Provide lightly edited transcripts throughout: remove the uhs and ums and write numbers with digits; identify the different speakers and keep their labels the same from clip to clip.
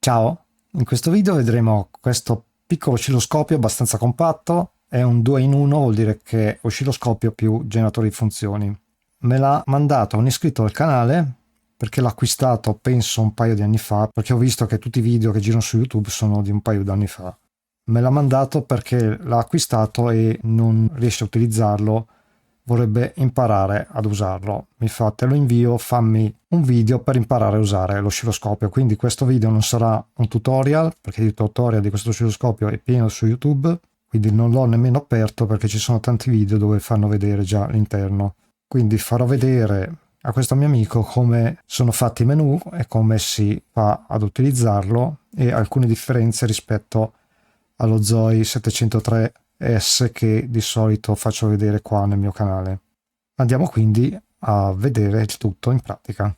Speaker 1: Ciao, in questo video vedremo questo piccolo oscilloscopio abbastanza compatto, è un 2 in 1, vuol dire che è oscilloscopio più generatore di funzioni. Me l'ha mandato un iscritto al canale perché l'ha acquistato penso un paio di anni fa, perché ho visto che tutti i video che girano su YouTube sono di un paio di anni fa. Me l'ha mandato perché l'ha acquistato e non riesce a utilizzarlo, vorrebbe imparare ad usarlo. Mi fa: te lo invio, fammi un video per imparare a usare l'oscilloscopio. Quindi questo video non sarà un tutorial, perché il tutorial di questo oscilloscopio è pieno su YouTube, quindi non l'ho nemmeno aperto perché ci sono tanti video dove fanno vedere già l'interno. Quindi farò vedere a questo mio amico come sono fatti i menu e come si fa ad utilizzarlo e alcune differenze rispetto allo Zoe 703S che di solito faccio vedere qua nel mio canale. Andiamo quindi a vedere il tutto in pratica.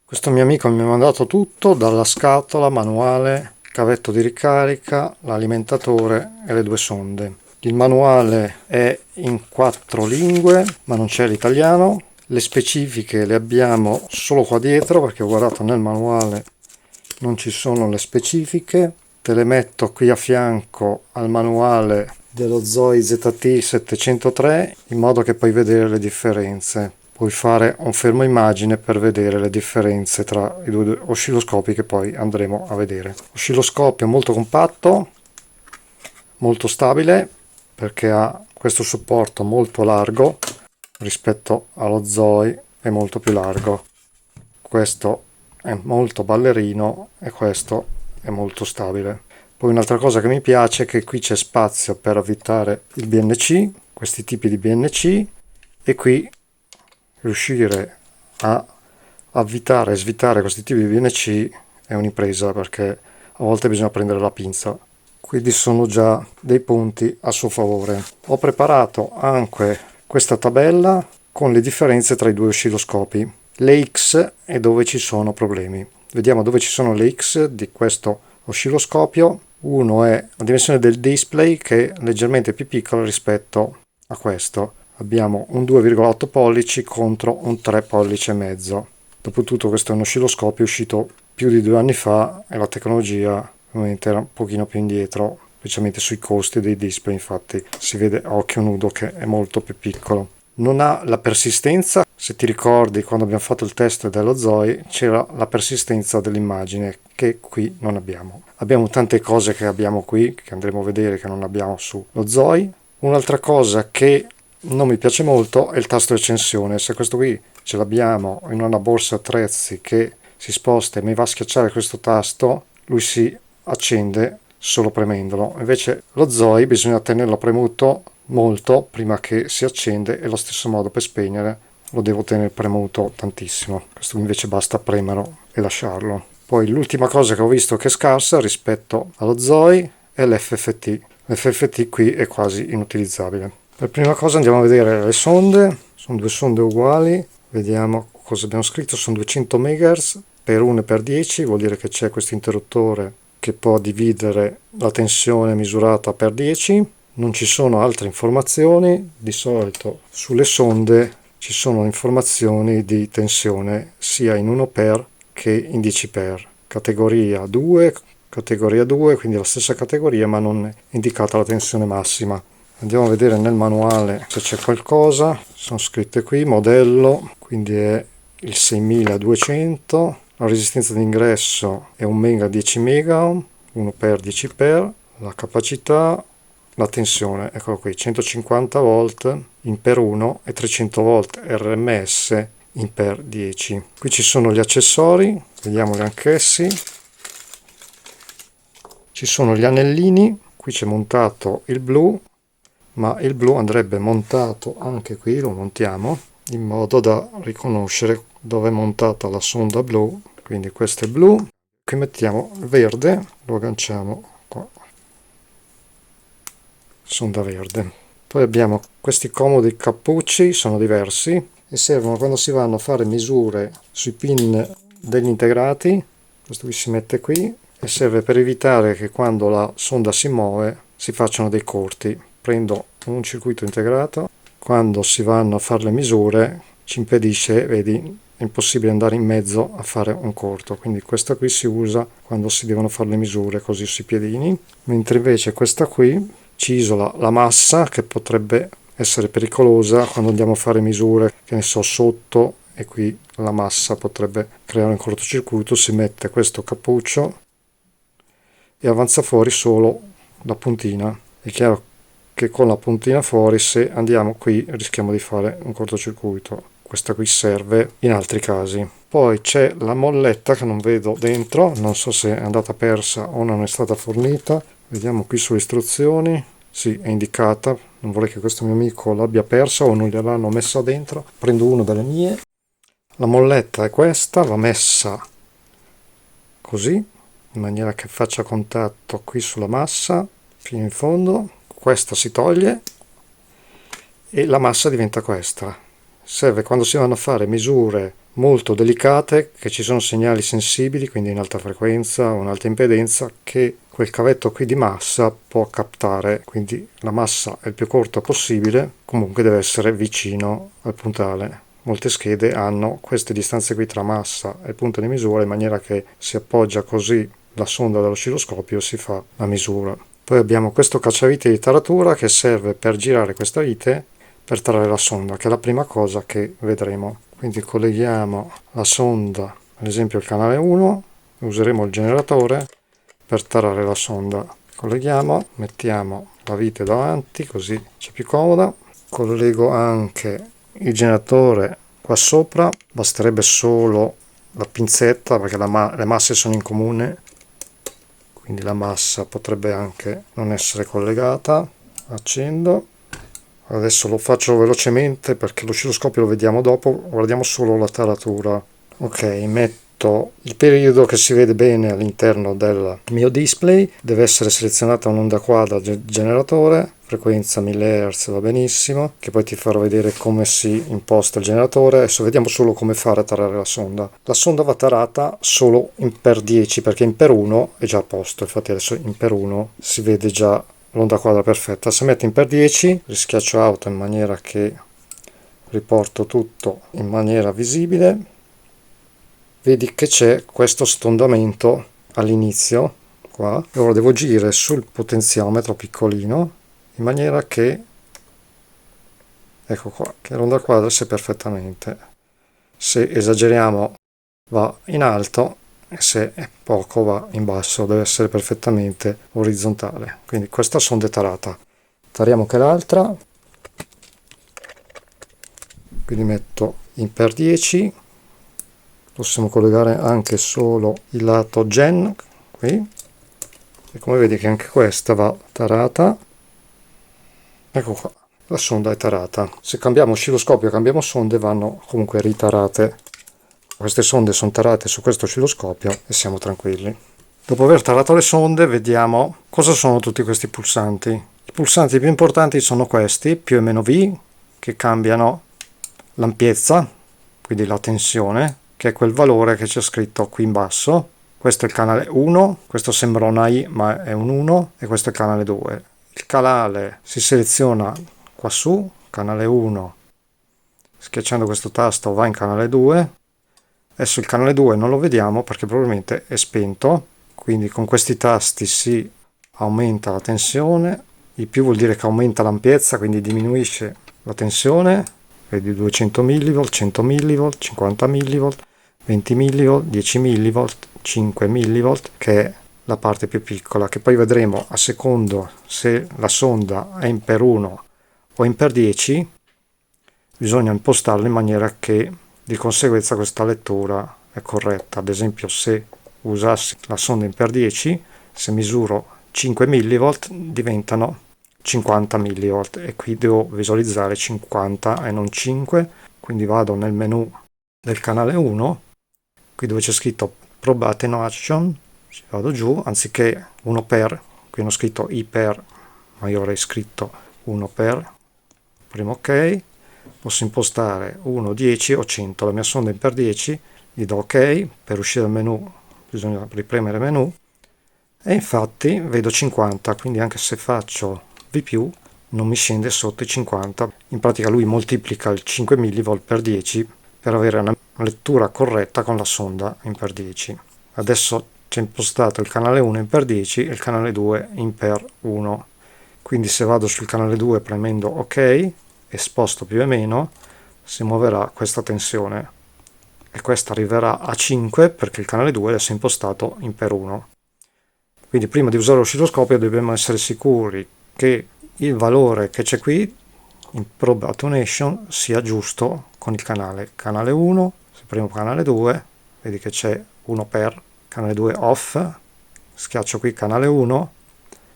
Speaker 1: Questo mio amico mi ha mandato tutto, dalla scatola, manuale, cavetto di ricarica, l'alimentatore e le due sonde. Il manuale è in 4 lingue, ma non c'è l'italiano. Le specifiche le abbiamo solo qua dietro, perché ho guardato nel manuale, non ci sono le specifiche. Te le metto qui a fianco al manuale dello Zoe ZT 703 in modo che puoi vedere le differenze. Puoi fare un fermo immagine per vedere le differenze tra i due oscilloscopi che poi andremo a vedere. Oscilloscopio molto compatto, molto stabile perché ha questo supporto molto largo rispetto allo Zoe, è molto più largo. Questo è molto ballerino e questo è molto stabile. Poi un'altra cosa che mi piace è che qui c'è spazio per avvitare il BNC, questi tipi di BNC, e qui riuscire a avvitare e svitare questi tipi di BNC è un'impresa, perché a volte bisogna prendere la pinza. Quindi sono già dei punti a suo favore. Ho preparato anche questa tabella con le differenze tra i due oscilloscopi, le X e dove ci sono problemi. Vediamo dove ci sono le X di questo oscilloscopio. Uno è la dimensione del display, che è leggermente più piccola rispetto a questo. Abbiamo un 2,8 pollici contro un 3 pollici e mezzo. Dopotutto questo è un oscilloscopio uscito più di 2 anni fa e la tecnologia ovviamente era un pochino più indietro, specialmente sui costi dei display. Infatti si vede a occhio nudo che è molto più piccolo. Non ha la persistenza. Se ti ricordi, quando abbiamo fatto il test dello Zoe c'era la persistenza dell'immagine che qui non abbiamo. Abbiamo tante cose che abbiamo qui, che andremo a vedere, che non abbiamo sullo Zoe. Un'altra cosa che non mi piace molto è il tasto di accensione. Se questo qui ce l'abbiamo in una borsa attrezzi che si sposta e mi va a schiacciare questo tasto, lui si accende solo premendolo. Invece lo Zoe bisogna tenerlo premuto molto prima che si accende, e lo stesso modo per spegnere lo devo tenere premuto tantissimo. Questo invece basta premerlo e lasciarlo. Poi l'ultima cosa che ho visto che è scarsa rispetto allo Zoe è l'FFT. L'FFT qui è quasi inutilizzabile. Per prima cosa andiamo a vedere le sonde. Sono due sonde uguali, vediamo cosa abbiamo scritto. Sono 200 MHz per 1 e per 10, vuol dire che c'è questo interruttore che può dividere la tensione misurata per 10. Non ci sono altre informazioni. Di solito sulle sonde ci sono informazioni di tensione sia in 1 per che in 10 per. Categoria 2, quindi la stessa categoria ma non è indicata la tensione massima. Andiamo a vedere nel manuale se c'è qualcosa. Sono scritte qui: modello, quindi è il 6200, la resistenza d'ingresso è 1 mega 10 mega ohm, 1 per 10 per, la capacità, la tensione, eccolo qui, 150 volt in per 1 e 300 volt RMS in per 10. Qui ci sono gli accessori, vediamoli anch'essi. Ci sono gli anellini, qui c'è montato il blu, ma il blu andrebbe montato anche qui, lo montiamo in modo da riconoscere dove è montata la sonda blu. Quindi questo è blu, qui mettiamo il verde, lo agganciamo qua, sonda verde. Poi abbiamo questi comodi cappucci, sono diversi e servono quando si vanno a fare misure sui pin degli integrati. Questo qui si mette qui e serve per evitare che quando la sonda si muove si facciano dei corti. Prendo un circuito integrato, quando si vanno a fare le misure ci impedisce, vedi, è impossibile andare in mezzo a fare un corto, quindi questa qui si usa quando si devono fare le misure così sui piedini, mentre invece questa qui ci isola la massa, che potrebbe essere pericolosa quando andiamo a fare misure, che ne so, sotto, e qui la massa potrebbe creare un cortocircuito. Si mette questo cappuccio e avanza fuori solo la puntina. È chiaro che con la puntina fuori, se andiamo qui, rischiamo di fare un cortocircuito. Questa qui serve in altri casi. Poi c'è la molletta che non vedo dentro, non so se è andata persa o non è stata fornita. Vediamo qui sulle istruzioni. Sì, è indicata. Non vorrei che questo mio amico l'abbia persa o non gliel'hanno messa dentro. Prendo una delle mie. La molletta è questa, va messa così, in maniera che faccia contatto qui sulla massa fino in fondo. Questa si toglie e la massa diventa questa. Serve quando si vanno a fare misure molto delicate, che ci sono segnali sensibili, quindi in alta frequenza o in alta impedenza, che quel cavetto qui di massa può captare. Quindi la massa è il più corta possibile, comunque deve essere vicino al puntale. Molte schede hanno queste distanze qui tra massa e punto di misura, in maniera che si appoggia così la sonda dall'oscilloscopio e si fa la misura. Poi abbiamo questo cacciavite di taratura che serve per girare questa vite per trarre la sonda, che è la prima cosa che vedremo. Quindi colleghiamo la sonda, ad esempio il canale 1, useremo il generatore per tarare la sonda. Colleghiamo, mettiamo la vite davanti così c'è più comoda. Collego anche il generatore qua sopra, basterebbe solo la pinzetta perché le masse sono in comune, quindi la massa potrebbe anche non essere collegata. Accendo. Adesso lo faccio velocemente perché l'oscilloscopio lo vediamo dopo, guardiamo solo la taratura. Ok, metto il periodo che si vede bene all'interno del mio display, deve essere selezionata un'onda quadra del generatore, frequenza 1000 Hz va benissimo, che poi ti farò vedere come si imposta il generatore. Adesso vediamo solo come fare a tarare la sonda. La sonda va tarata solo in per 10 perché in per 1 è già a posto, infatti adesso in per 1 si vede già l'onda quadra perfetta. Se metto in per 10 rischiaccio auto in maniera che riporto tutto in maniera visibile. Vedi che c'è questo stondamento all'inizio qua, e ora devo girare sul potenziometro piccolino in maniera che, ecco qua, che l'onda quadra sia perfettamente. Se esageriamo va in alto e se è poco va in basso, deve essere perfettamente orizzontale. Quindi questa sonda è tarata. Tariamo anche l'altra, quindi metto in per 10. Possiamo collegare anche solo il lato gen qui, e come vedi che anche questa va tarata. Ecco qua, la sonda è tarata. Se cambiamo oscilloscopio, cambiamo sonde, vanno comunque ritarate. Queste sonde sono tarate su questo oscilloscopio e siamo tranquilli. Dopo aver tarato le sonde, vediamo cosa sono tutti questi pulsanti. I pulsanti più importanti sono questi, più e meno V, che cambiano l'ampiezza, quindi la tensione, che è quel valore che c'è scritto qui in basso. Questo è il canale 1, questo sembra una I ma è un 1, e questo è il canale 2. Il canale si seleziona qua su, canale 1, schiacciando questo tasto va in canale 2. Adesso il canale 2 non lo vediamo perché probabilmente è spento, quindi con questi tasti si aumenta la tensione. Il più vuol dire che aumenta l'ampiezza, quindi diminuisce la tensione. Vedi 200 mV, 100 mV, 50 mV, 20 mV, 10 mV, 5 mV, che è la parte più piccola, che poi vedremo a secondo se la sonda è in per 1 o in per 10. Bisogna impostarla in maniera che di conseguenza questa lettura è corretta. Ad esempio, se usassi la sonda in per 10, se misuro 5 mV diventano 50 mV, e qui devo visualizzare 50 e non 5. Quindi vado nel menu del canale 1, qui dove c'è scritto Probe Attenuation, vado giù, anziché 1 per, qui hanno scritto I per, ma io avrei scritto 1 per, premo ok. Posso impostare 1, 10 o 100. La mia sonda è in per 10, gli do ok. Per uscire dal menu bisogna ripremere menu, e infatti vedo 50, quindi anche se faccio V+, non mi scende sotto i 50. In pratica lui moltiplica il 5 mV per 10 per avere una lettura corretta con la sonda in per 10. Adesso c'è impostato il canale 1 in per 10 e il canale 2 in per 1. Quindi se vado sul canale 2 premendo ok e sposto più e meno, si muoverà questa tensione e questa arriverà a 5 perché il canale 2 adesso è impostato in per 1. Quindi prima di usare l'oscilloscopio dobbiamo essere sicuri che il valore che c'è qui in probe attenuation sia giusto con il canale 1, se premo canale 2, vedi che c'è 1 per, canale 2 off, schiaccio qui canale 1,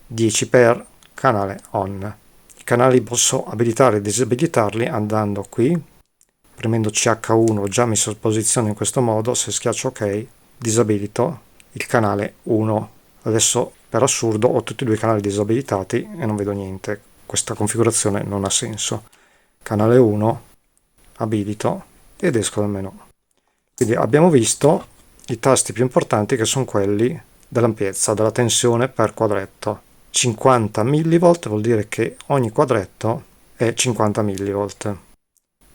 Speaker 1: 10 per, canale on. I canali posso abilitare e disabilitarli andando qui, premendo CH1, già messo in posizione in questo modo, se schiaccio ok, disabilito il canale 1. Adesso per assurdo ho tutti e due i canali disabilitati e non vedo niente. Questa configurazione non ha senso. Canale 1, abilito ed esco dal menu. Quindi abbiamo visto i tasti più importanti che sono quelli dell'ampiezza, della tensione per quadretto. 50 mV vuol dire che ogni quadretto è 50 mV.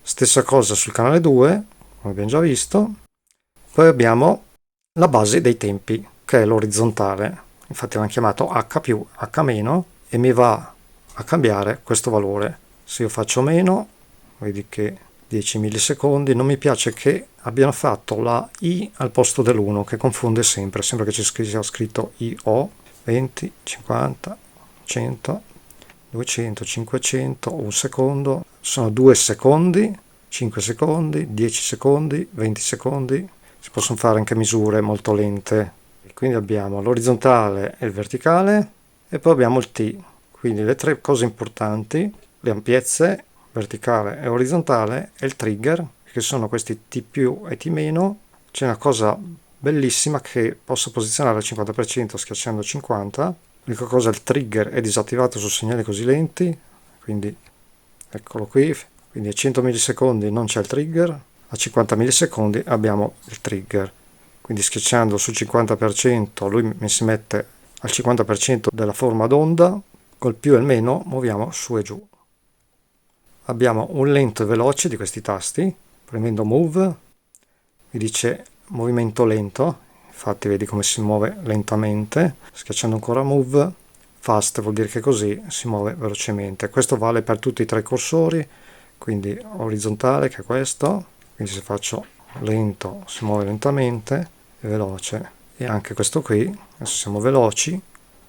Speaker 1: Stessa cosa sul canale 2, come abbiamo già visto. Poi abbiamo la base dei tempi, che è l'orizzontale. Infatti l'hanno chiamato H più H meno e mi va a cambiare questo valore. Se io faccio meno, vedi che 10 millisecondi, non mi piace che abbiano fatto la I al posto dell'1, che confonde sempre, sembra che ci sia scritto IO, 20, 50, 100, 200, 500, un secondo, sono 2 secondi, 5 secondi, 10 secondi, 20 secondi, si possono fare anche misure molto lente. Quindi abbiamo l'orizzontale e il verticale e poi abbiamo il T, quindi le tre cose importanti, le ampiezze, verticale e orizzontale, e il trigger, che sono questi T più e T meno. C'è una cosa bellissima che posso posizionare al 50% schiacciando 50. L'unica cosa, il trigger è disattivato su segnali così lenti, quindi eccolo qui, quindi a 100 millisecondi non c'è il trigger, a 50 millisecondi abbiamo il trigger. Quindi schiacciando sul 50% lui mi si mette al 50% della forma d'onda, col più e il meno muoviamo su e giù. Abbiamo un lento e veloce di questi tasti, premendo move mi dice movimento lento, infatti vedi come si muove lentamente, schiacciando ancora move, fast vuol dire che così si muove velocemente. Questo vale per tutti e tre i cursori, quindi orizzontale che è questo, quindi se faccio lento si muove lentamente, e veloce, e anche questo qui, adesso siamo veloci,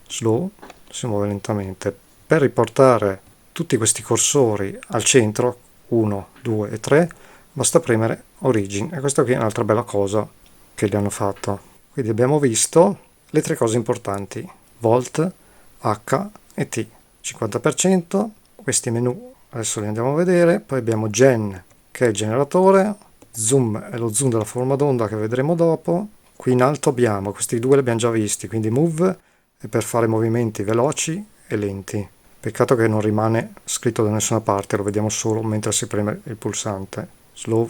Speaker 1: slow, si muove lentamente. Per riportare tutti questi cursori al centro, 1, 2 e 3, basta premere Origin, e questa qui è un'altra bella cosa che gli hanno fatto. Quindi abbiamo visto le tre cose importanti, Volt, H e T. 50%, questi menu adesso li andiamo a vedere, poi abbiamo Gen che è il generatore, Zoom è lo zoom della forma d'onda che vedremo dopo. Qui in alto abbiamo, questi due li abbiamo già visti, quindi Move è per fare movimenti veloci e lenti. Peccato che non rimane scritto da nessuna parte, lo vediamo solo mentre si preme il pulsante. Slow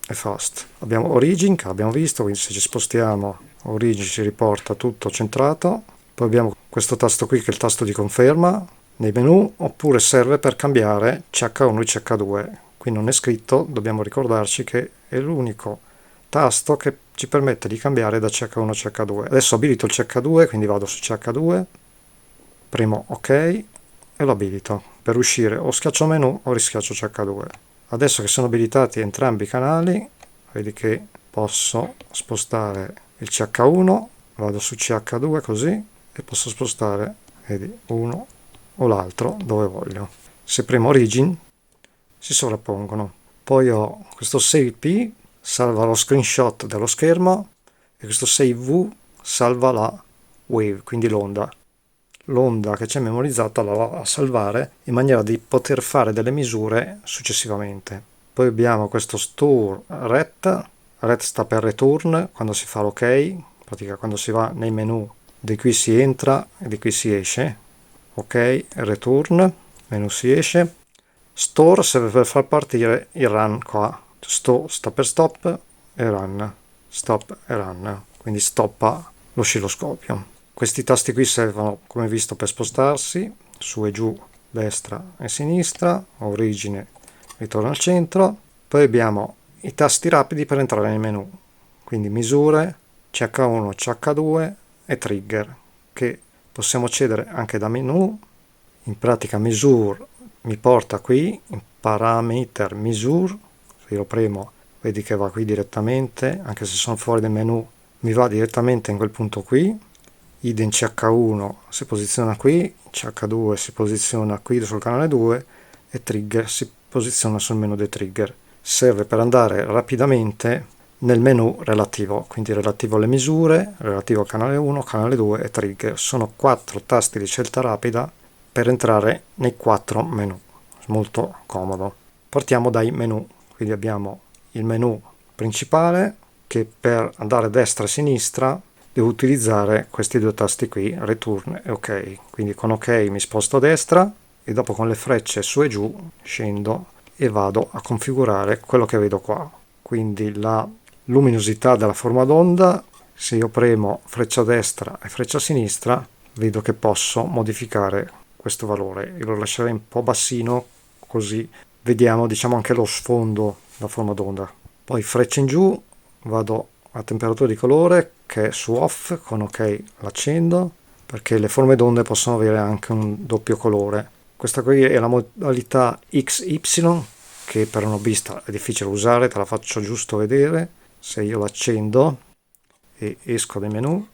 Speaker 1: e Fast. Abbiamo Origin che abbiamo visto, quindi se ci spostiamo Origin ci riporta tutto centrato. Poi abbiamo questo tasto qui che è il tasto di conferma nei menu, oppure serve per cambiare CH1 e CH2. Qui non è scritto, dobbiamo ricordarci che è l'unico tasto che ci permette di cambiare da CH1 a CH2. Adesso abilito il CH2, quindi vado su CH2, premo OK e lo abilito. Per uscire o schiaccio menu o rischiaccio CH2. Adesso che sono abilitati entrambi i canali, vedi che posso spostare il CH1, vado su CH2 così, e posso spostare, vedi, uno o l'altro dove voglio. Se premo Origin si sovrappongono. Poi ho questo Save P, salva lo screenshot dello schermo, e questo Save V salva la wave, quindi l'onda. L'onda che c'è memorizzata la va a salvare in maniera di poter fare delle misure successivamente. Poi abbiamo questo Store Ret, Ret sta per Return, quando si fa l'ok, in pratica quando si va nei menu, di qui si entra e di qui si esce. Ok, Return, menu si esce. Store serve per far partire il run qua. Sto sta per stop e run, stop e run, quindi stoppa l'oscilloscopio. Questi tasti qui servono, come visto, per spostarsi su e giù, destra e sinistra, origine, ritorno al centro. Poi abbiamo i tasti rapidi per entrare nel menu, quindi misure, CH1, CH2 e trigger, che possiamo accedere anche da menu. In pratica misure mi porta qui in parameter misure, se io premo vedi che va qui direttamente, anche se sono fuori del menu mi va direttamente in quel punto qui. Idem CH1 si posiziona qui, CH2 si posiziona qui sul canale 2 e trigger si posiziona sul menu dei trigger. Serve per andare rapidamente nel menu relativo, quindi relativo alle misure, relativo al canale 1, canale 2 e trigger. Sono 4 tasti di scelta rapida per entrare nei 4 menu. Molto comodo. Partiamo dai menu, quindi abbiamo il menu principale che per andare a destra e a sinistra devo utilizzare questi due tasti qui, return e ok. Quindi con ok mi sposto a destra e dopo con le frecce su e giù scendo e vado a configurare quello che vedo qua. Quindi la luminosità della forma d'onda, se io premo freccia a destra e freccia a sinistra vedo che posso modificare questo valore. Io lo lascerei un po' bassino così vediamo diciamo anche lo sfondo della forma d'onda. Poi freccia in giù, vado a temperatura di colore che è su off, con ok l'accendo perché le forme d'onde possono avere anche un doppio colore. Questa qui è la modalità XY che per un hobbista è difficile usare, te la faccio giusto vedere. Se io l'accendo e esco dai menu,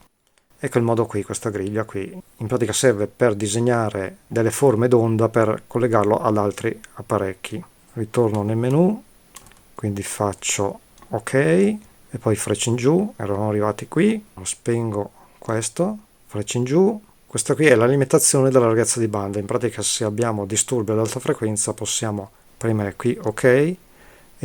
Speaker 1: ecco il modo qui, questa griglia qui. In pratica serve per disegnare delle forme d'onda per collegarlo ad altri apparecchi. Ritorno nel menu, quindi faccio ok e poi freccia in giù, eravamo arrivati qui, lo spengo questo, freccia in giù. Questa qui è la limitazione della larghezza di banda. In pratica se abbiamo disturbi ad alta frequenza possiamo premere qui ok e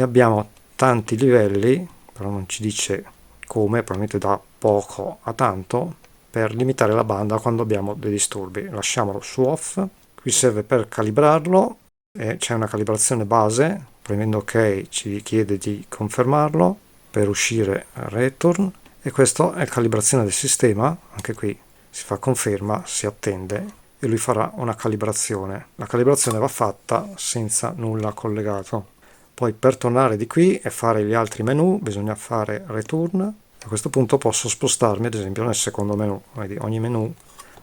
Speaker 1: abbiamo tanti livelli, però non ci dice come, probabilmente da poco a tanto, per limitare la banda quando abbiamo dei disturbi. Lasciamolo su off, qui serve per calibrarlo e c'è una calibrazione base, premendo ok ci chiede di confermarlo per uscire return e questa è calibrazione del sistema, anche qui si fa conferma, si attende e lui farà una calibrazione. La calibrazione va fatta senza nulla collegato. Poi per tornare di qui e fare gli altri menu bisogna fare return. A questo punto posso spostarmi ad esempio nel secondo menu. Vedi, ogni menu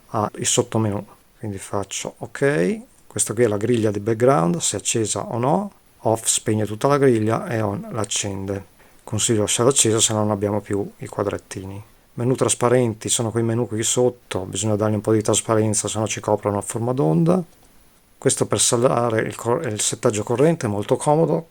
Speaker 1: ha i sottomenu. Quindi faccio ok. Questa qui è la griglia di background, se è accesa o no. Off spegne tutta la griglia e on l'accende. Consiglio lasciarla accesa se no non abbiamo più i quadrettini. Menu trasparenti sono quei menu qui sotto, bisogna dargli un po' di trasparenza se no ci coprono a forma d'onda. Questo per salvare il settaggio corrente è molto comodo,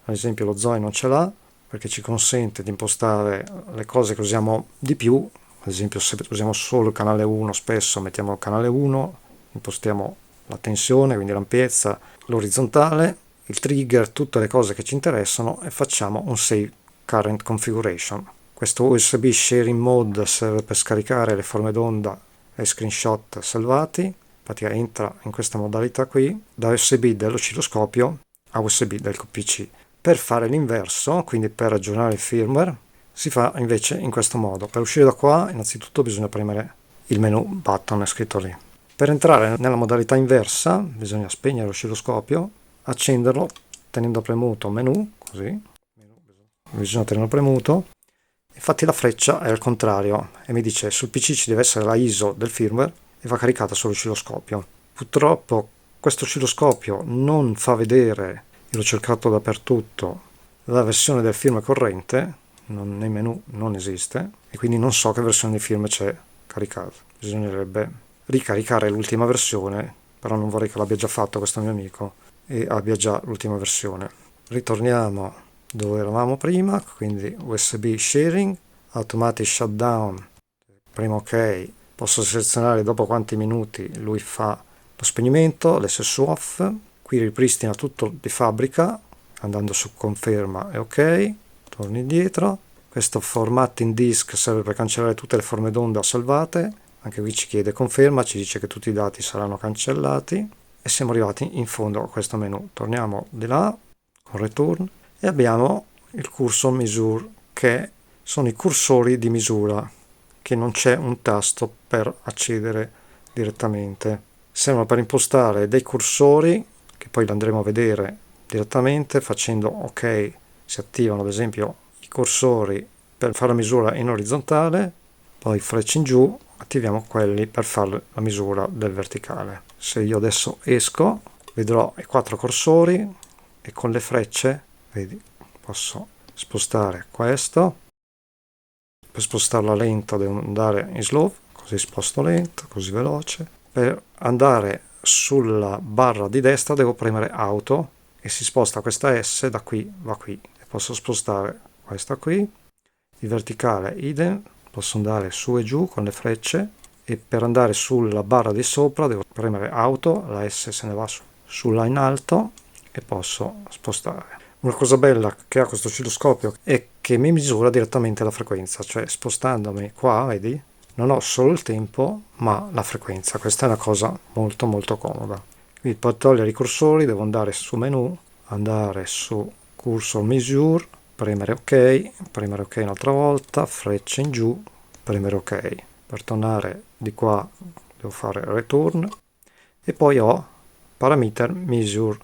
Speaker 1: ad esempio lo Zoe non ce l'ha perché ci consente di impostare le cose che usiamo di più, ad esempio se usiamo solo il canale 1 spesso mettiamo il canale 1, impostiamo la tensione, quindi l'ampiezza, l'orizzontale, il trigger, tutte le cose che ci interessano e facciamo un save current configuration. Questo USB sharing mode serve per scaricare le forme d'onda e screenshot salvati. Infatti entra in questa modalità qui, da USB dell'oscilloscopio a USB del PC. Per fare l'inverso, quindi per aggiornare il firmware, si fa invece in questo modo. Per uscire da qua, innanzitutto bisogna premere il menu button scritto lì. Per entrare nella modalità inversa, bisogna spegnere l'oscilloscopio, accenderlo tenendo premuto menu, così, bisogna tenerlo premuto. Infatti la freccia è al contrario e mi dice sul PC ci deve essere la ISO del firmware e va caricata sull'oscilloscopio. Purtroppo questo oscilloscopio non fa vedere, io l'ho cercato dappertutto, la versione del firmware corrente, nei menu non esiste e quindi non so che versione di firmware c'è caricata. Bisognerebbe ricaricare l'ultima versione, però non vorrei che l'abbia già fatto questo mio amico e abbia già l'ultima versione. Ritorniamo dove eravamo prima, quindi USB sharing, automatic shutdown, premo ok, posso selezionare dopo quanti minuti lui fa lo spegnimento, l'SS off, qui ripristina tutto di fabbrica andando su conferma e ok, torno indietro, questo formatting disk serve per cancellare tutte le forme d'onda salvate, anche qui ci chiede conferma, ci dice che tutti i dati saranno cancellati e siamo arrivati in fondo a questo menu. Torniamo di là con return e abbiamo il cursor misure, che sono i cursori di misura, che non c'è un tasto per accedere direttamente. Servono per impostare dei cursori che poi li andremo a vedere direttamente facendo ok si attivano ad esempio i cursori per fare la misura in orizzontale, poi frecce in giù attiviamo quelli per fare la misura del verticale. Se io adesso esco vedrò i 4 cursori e con le frecce, vedi, posso spostare questo. Per spostarla lenta devo andare in slow, così sposto lento, così veloce. Per andare sulla barra di destra devo premere auto e si sposta questa S da qui va qui. E posso spostare questa qui. Il verticale idem, posso andare su e giù con le frecce e per andare sulla barra di sopra devo premere auto, la S se ne va sulla in alto e posso spostare. Una cosa bella che ha questo oscilloscopio è che mi misura direttamente la frequenza, cioè spostandomi qua, vedi, non ho solo il tempo ma la frequenza. Questa è una cosa molto molto comoda. Quindi per togliere i cursori devo andare su menu, andare su cursor measure, premere ok un'altra volta, frecce in giù, premere ok. Per tornare di qua devo fare return e poi ho parameter measure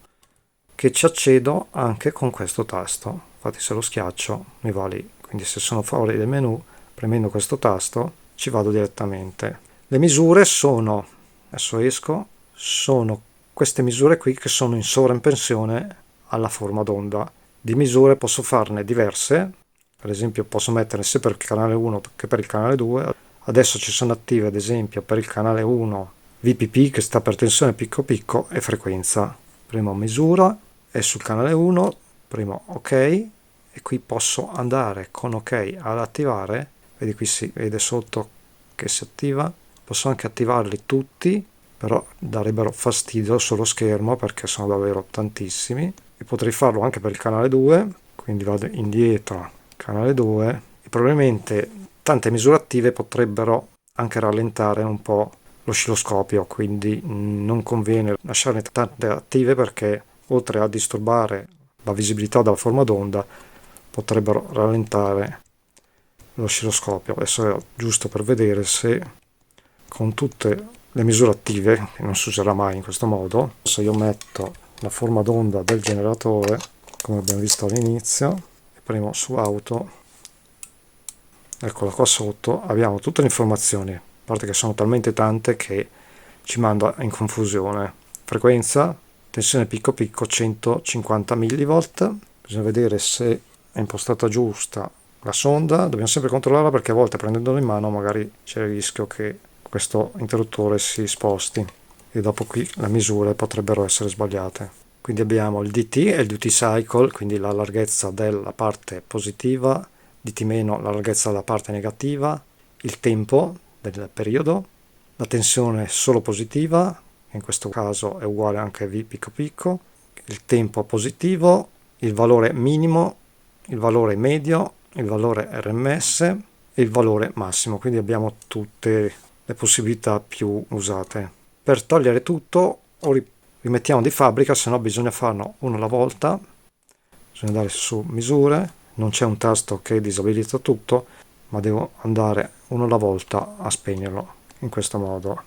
Speaker 1: che ci accedo anche con questo tasto. Infatti se lo schiaccio mi va lì, quindi se sono fuori del menu premendo questo tasto ci vado direttamente. Le misure sono, adesso esco, sono queste misure qui che sono in sovraimpressione alla forma d'onda. Di misure posso farne diverse, per esempio posso mettere sia per il canale 1 che per il canale 2. Adesso ci sono attive ad esempio per il canale 1 VPP che sta per tensione picco picco e frequenza. Premo misura e sul canale 1 premo ok e qui posso andare con ok ad attivare, vedi qui si vede sotto che si attiva, posso anche attivarli tutti, però darebbero fastidio sullo schermo perché sono davvero tantissimi, e potrei farlo anche per il canale 2, quindi vado indietro, canale 2, e probabilmente tante misure attive potrebbero anche rallentare un po' l'oscilloscopio, quindi non conviene lasciarne tante attive perché oltre a disturbare la visibilità della forma d'onda potrebbero rallentare l'oscilloscopio. Adesso è giusto per vedere se con tutte le misure attive, che non si userà mai in questo modo, se io metto la forma d'onda del generatore come abbiamo visto all'inizio e premo su auto, eccola qua sotto, abbiamo tutte le informazioni, a parte che sono talmente tante che ci manda in confusione. Frequenza, tensione picco picco 150 mV, bisogna vedere se è impostata giusta la sonda, dobbiamo sempre controllarla perché a volte prendendolo in mano magari c'è il rischio che questo interruttore si sposti e dopo qui le misure potrebbero essere sbagliate. Quindi abbiamo il DT e il duty cycle, quindi la larghezza della parte positiva, DT meno la larghezza della parte negativa, il tempo del periodo, la tensione solo positiva, in questo caso è uguale anche a V picco picco, il tempo positivo, il valore minimo, il valore medio, il valore RMS e il valore massimo, quindi abbiamo tutte le possibilità più usate. Per togliere tutto o rimettiamo di fabbrica, se no bisogna farlo uno alla volta, bisogna andare su misure, non c'è un tasto che disabilita tutto, ma devo andare uno alla volta a spegnerlo in questo modo.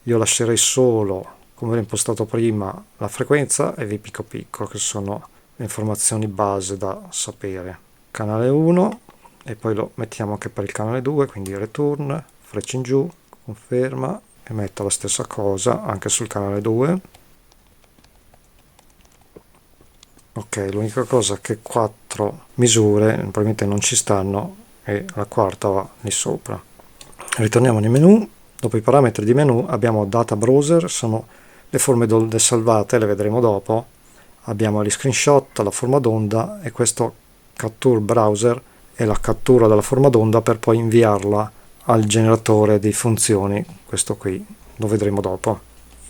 Speaker 1: Io lascerei solo, come era impostato prima, la frequenza e V picco picco, che sono le informazioni base da sapere. Canale 1 e poi lo mettiamo anche per il canale 2, quindi return, freccia in giù, conferma e metto la stessa cosa anche sul canale 2. Ok, l'unica cosa che 4 misure probabilmente non ci stanno e la quarta va lì sopra. Ritorniamo nel menu. Dopo i parametri di menu abbiamo data browser, sono le forme d'onde salvate, le vedremo dopo. Abbiamo gli screenshot, la forma d'onda e questo capture browser è la cattura della forma d'onda per poi inviarla al generatore di funzioni, questo qui lo vedremo dopo.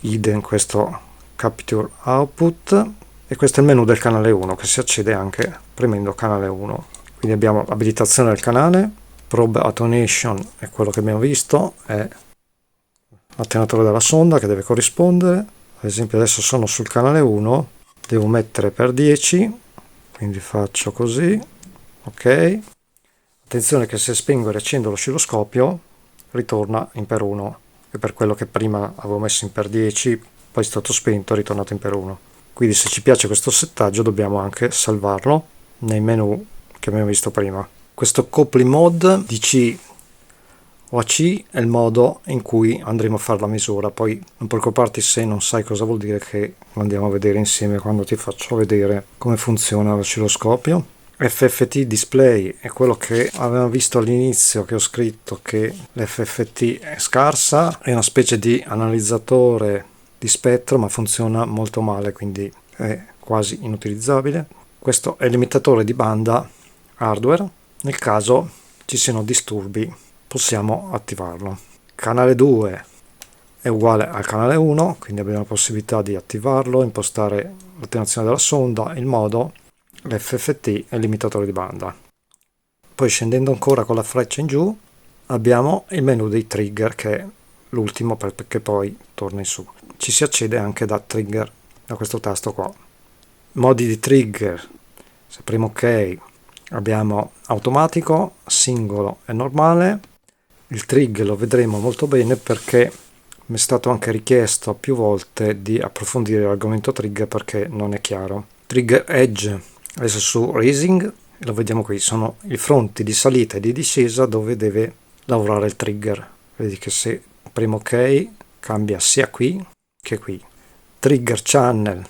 Speaker 1: Idem questo capture output e questo è il menu del canale 1 che si accede anche premendo canale 1. Quindi abbiamo l'abilitazione del canale, probe attenuation è quello che abbiamo visto, è l'attenuatore della sonda che deve corrispondere. Ad esempio adesso sono sul canale 1, devo mettere per 10, quindi faccio così, ok. Attenzione che se spengo e riaccendo l'oscilloscopio ritorna in per 1, e per quello che prima avevo messo in per 10, poi è stato spento e è ritornato in per 1. Quindi se ci piace questo settaggio dobbiamo anche salvarlo nei menu che abbiamo visto prima. Questo coupling mode DC o AC è il modo in cui andremo a fare la misura. Poi non preoccuparti se non sai cosa vuol dire, che lo andiamo a vedere insieme quando ti faccio vedere come funziona l'oscilloscopio. FFT display è quello che avevamo visto all'inizio, che ho scritto che l'FFT è scarsa, è una specie di analizzatore di spettro ma funziona molto male, quindi è quasi inutilizzabile. Questo è il limitatore di banda hardware, nel caso ci siano disturbi possiamo attivarlo. Canale 2 è uguale al canale 1, quindi abbiamo la possibilità di attivarlo, impostare l'attenuazione della sonda, il modo, l'FFT e il limitatore di banda. Poi scendendo ancora con la freccia in giù abbiamo il menu dei trigger, che è l'ultimo perché poi torna in su. Ci si accede anche da trigger, da questo tasto qua. Modi di trigger: se premo ok abbiamo automatico, singolo e normale. Il trigger lo vedremo molto bene perché mi è stato anche richiesto più volte di approfondire l'argomento trigger perché non è chiaro. Trigger edge, adesso su raising, lo vediamo qui, sono i fronti di salita e di discesa dove deve lavorare il trigger. Vedi che se premo ok cambia sia qui che qui. Trigger channel,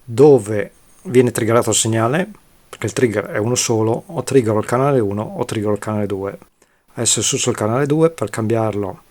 Speaker 1: dove viene triggerato il segnale, perché il trigger è uno solo, o triggero il canale 1 o triggero il canale 2. Adesso su sul canale 2, per cambiarlo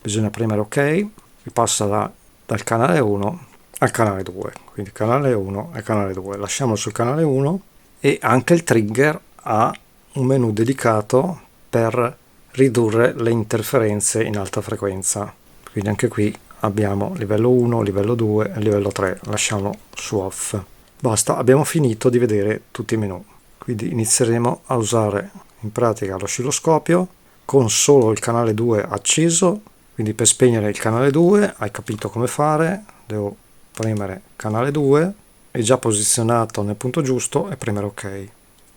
Speaker 1: bisogna premere ok, ripassa dal canale 1 al canale 2, quindi canale 1 e canale 2. Lasciamo sul canale 1 e anche il trigger ha un menu dedicato per ridurre le interferenze in alta frequenza, quindi anche qui abbiamo livello 1, livello 2 e livello 3. Lasciamo su off. Basta, abbiamo finito di vedere tutti i menu, quindi inizieremo a usare in pratica l'oscilloscopio con solo il canale 2 acceso. Quindi per spegnere il canale 2 hai capito come fare, devo premere canale 2, è già posizionato nel punto giusto e premere ok,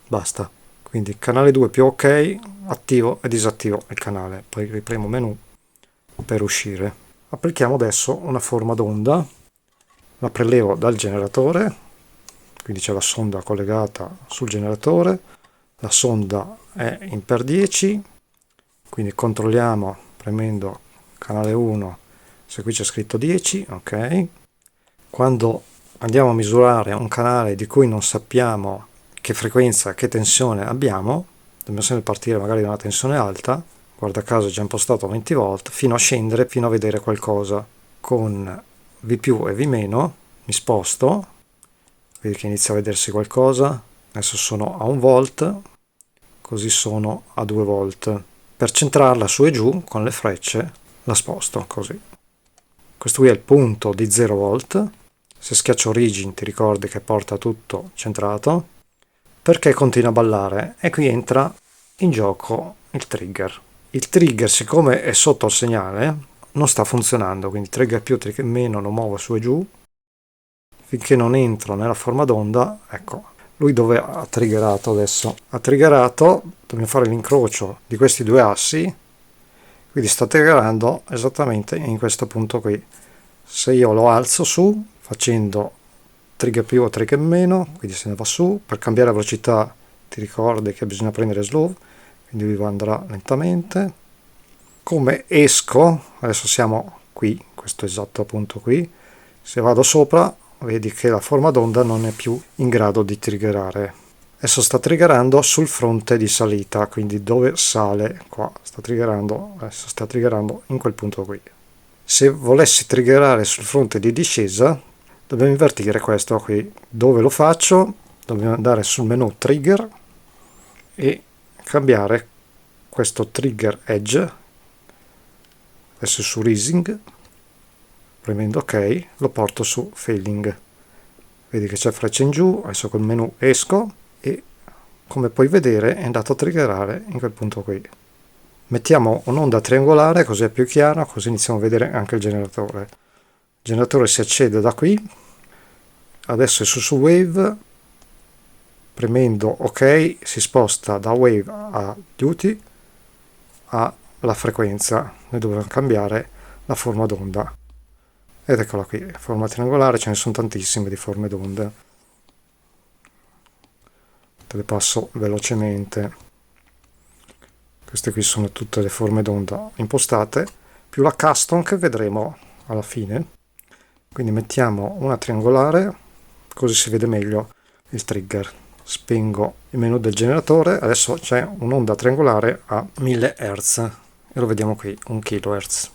Speaker 1: basta. Quindi canale 2 più ok, attivo e disattivo il canale, poi ripremo menu per uscire. Applichiamo adesso una forma d'onda, la prelevo dal generatore, quindi c'è la sonda collegata sul generatore, la sonda è in per 10, quindi controlliamo premendo canale 1 se qui c'è scritto 10, ok. Quando andiamo a misurare un canale di cui non sappiamo che frequenza, che tensione abbiamo, dobbiamo sempre partire magari da una tensione alta, guarda caso è già impostato a 20 volt, fino a scendere, fino a vedere qualcosa. Con V più e V meno mi sposto, vedi che inizia a vedersi qualcosa, adesso sono a 1 volt, così sono a 2 volt. Per centrarla su e giù con le frecce la sposto così. Questo qui è il punto di 0 volt. Se schiaccio origin ti ricordi che porta tutto centrato. Perché continua a ballare? E qui entra in gioco il trigger. Il trigger, siccome è sotto il segnale, non sta funzionando, quindi trigger più, trigger meno lo muovo su e giù finché non entro nella forma d'onda. Ecco, lui dove ha triggerato adesso? Ha triggerato, dobbiamo fare l'incrocio di questi due assi, quindi sta triggerando esattamente in questo punto qui. Se io lo alzo su facendo trigger più o trigger meno, quindi se ne va su, per cambiare la velocità ti ricordi che bisogna prendere slow, quindi lui andrà lentamente. Come esco, adesso siamo qui, questo esatto punto qui, se vado sopra vedi che la forma d'onda non è più in grado di triggerare. Adesso sta triggerando sul fronte di salita, quindi dove sale qua, sta triggerando, adesso sta triggerando in quel punto qui. Se volessi triggerare sul fronte di discesa, dobbiamo invertire questo qui. Dove lo faccio? Dobbiamo andare sul menu trigger e cambiare questo trigger edge, adesso su raising, premendo ok, lo porto su failing. Vedi che c'è freccia in giù, adesso col menu esco e come puoi vedere è andato a triggerare in quel punto qui. Mettiamo un'onda triangolare così è più chiaro, così iniziamo a vedere anche il generatore. Il generatore si accede da qui, adesso è su wave, premendo ok si sposta da wave a duty alla frequenza. Noi dobbiamo cambiare la forma d'onda. Ed eccola qui, forma triangolare, ce ne sono tantissime di forme d'onda. te le passo velocemente. Queste qui sono tutte le forme d'onda impostate, più la custom che vedremo alla fine. Quindi mettiamo una triangolare, così si vede meglio il trigger. Spengo il menu del generatore, adesso c'è un'onda triangolare a 1000 Hz e lo vediamo qui, 1 kHz.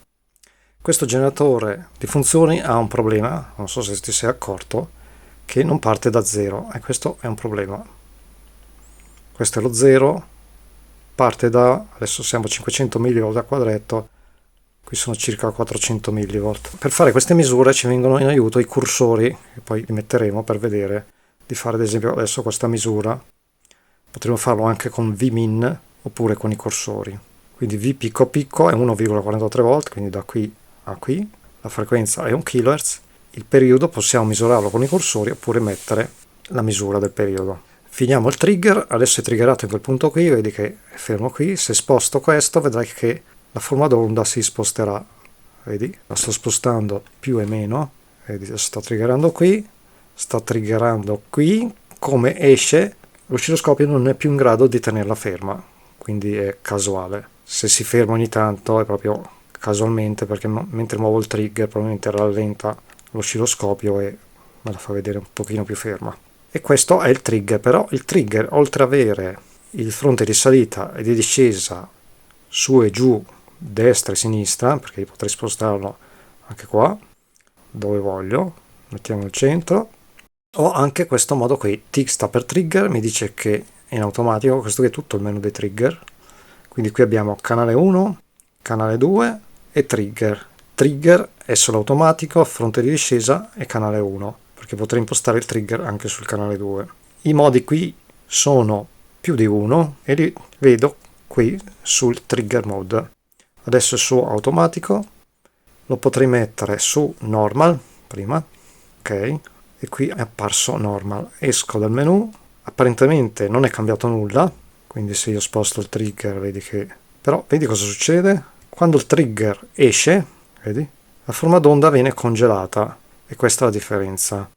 Speaker 1: Questo generatore di funzioni ha un problema, non so se ti sei accorto, che non parte da 0 e questo è un problema. Questo è lo 0, parte da, adesso siamo a 500 mV a quadretto, qui sono circa 400 mV. Per fare queste misure ci vengono in aiuto i cursori, che poi li metteremo per vedere di fare ad esempio adesso questa misura. Potremmo farlo anche con Vmin oppure con i cursori. Quindi V picco picco è 1,43 volt, quindi da qui a qui, la frequenza è 1 kHz, il periodo possiamo misurarlo con i cursori oppure mettere la misura del periodo. Finiamo il trigger, adesso è triggerato in quel punto qui, vedi che è fermo qui, se sposto questo vedrai che la forma d'onda si sposterà, vedi? La sto spostando più e meno, vedi, sta triggerando qui, come esce, l'oscilloscopio non è più in grado di tenerla ferma, quindi è casuale. Se si ferma ogni tanto è proprio casualmente, perché mentre muovo il trigger probabilmente rallenta l'oscilloscopio e me la fa vedere un pochino più ferma. E questo è il trigger, però il trigger, oltre ad avere il fronte di salita e di discesa su e giù, destra e sinistra, perché io potrei spostarlo anche qua dove voglio, mettiamo al centro, ho anche questo modo qui, T sta per trigger, mi dice che è in automatico, questo qui è tutto il menu dei trigger, quindi qui abbiamo canale 1, canale 2 e trigger. Trigger è solo automatico, fronte di discesa e canale 1, perché potrei impostare il trigger anche sul canale 2. I modi qui sono più di uno e li vedo qui sul trigger mode. Adesso è su automatico, lo potrei mettere su normal prima, ok, e qui è apparso normal. Esco dal menu, apparentemente non è cambiato nulla, quindi se io sposto il trigger vedi che... però vedi cosa succede? Quando il trigger esce, vedi? La forma d'onda viene congelata e questa è la differenza.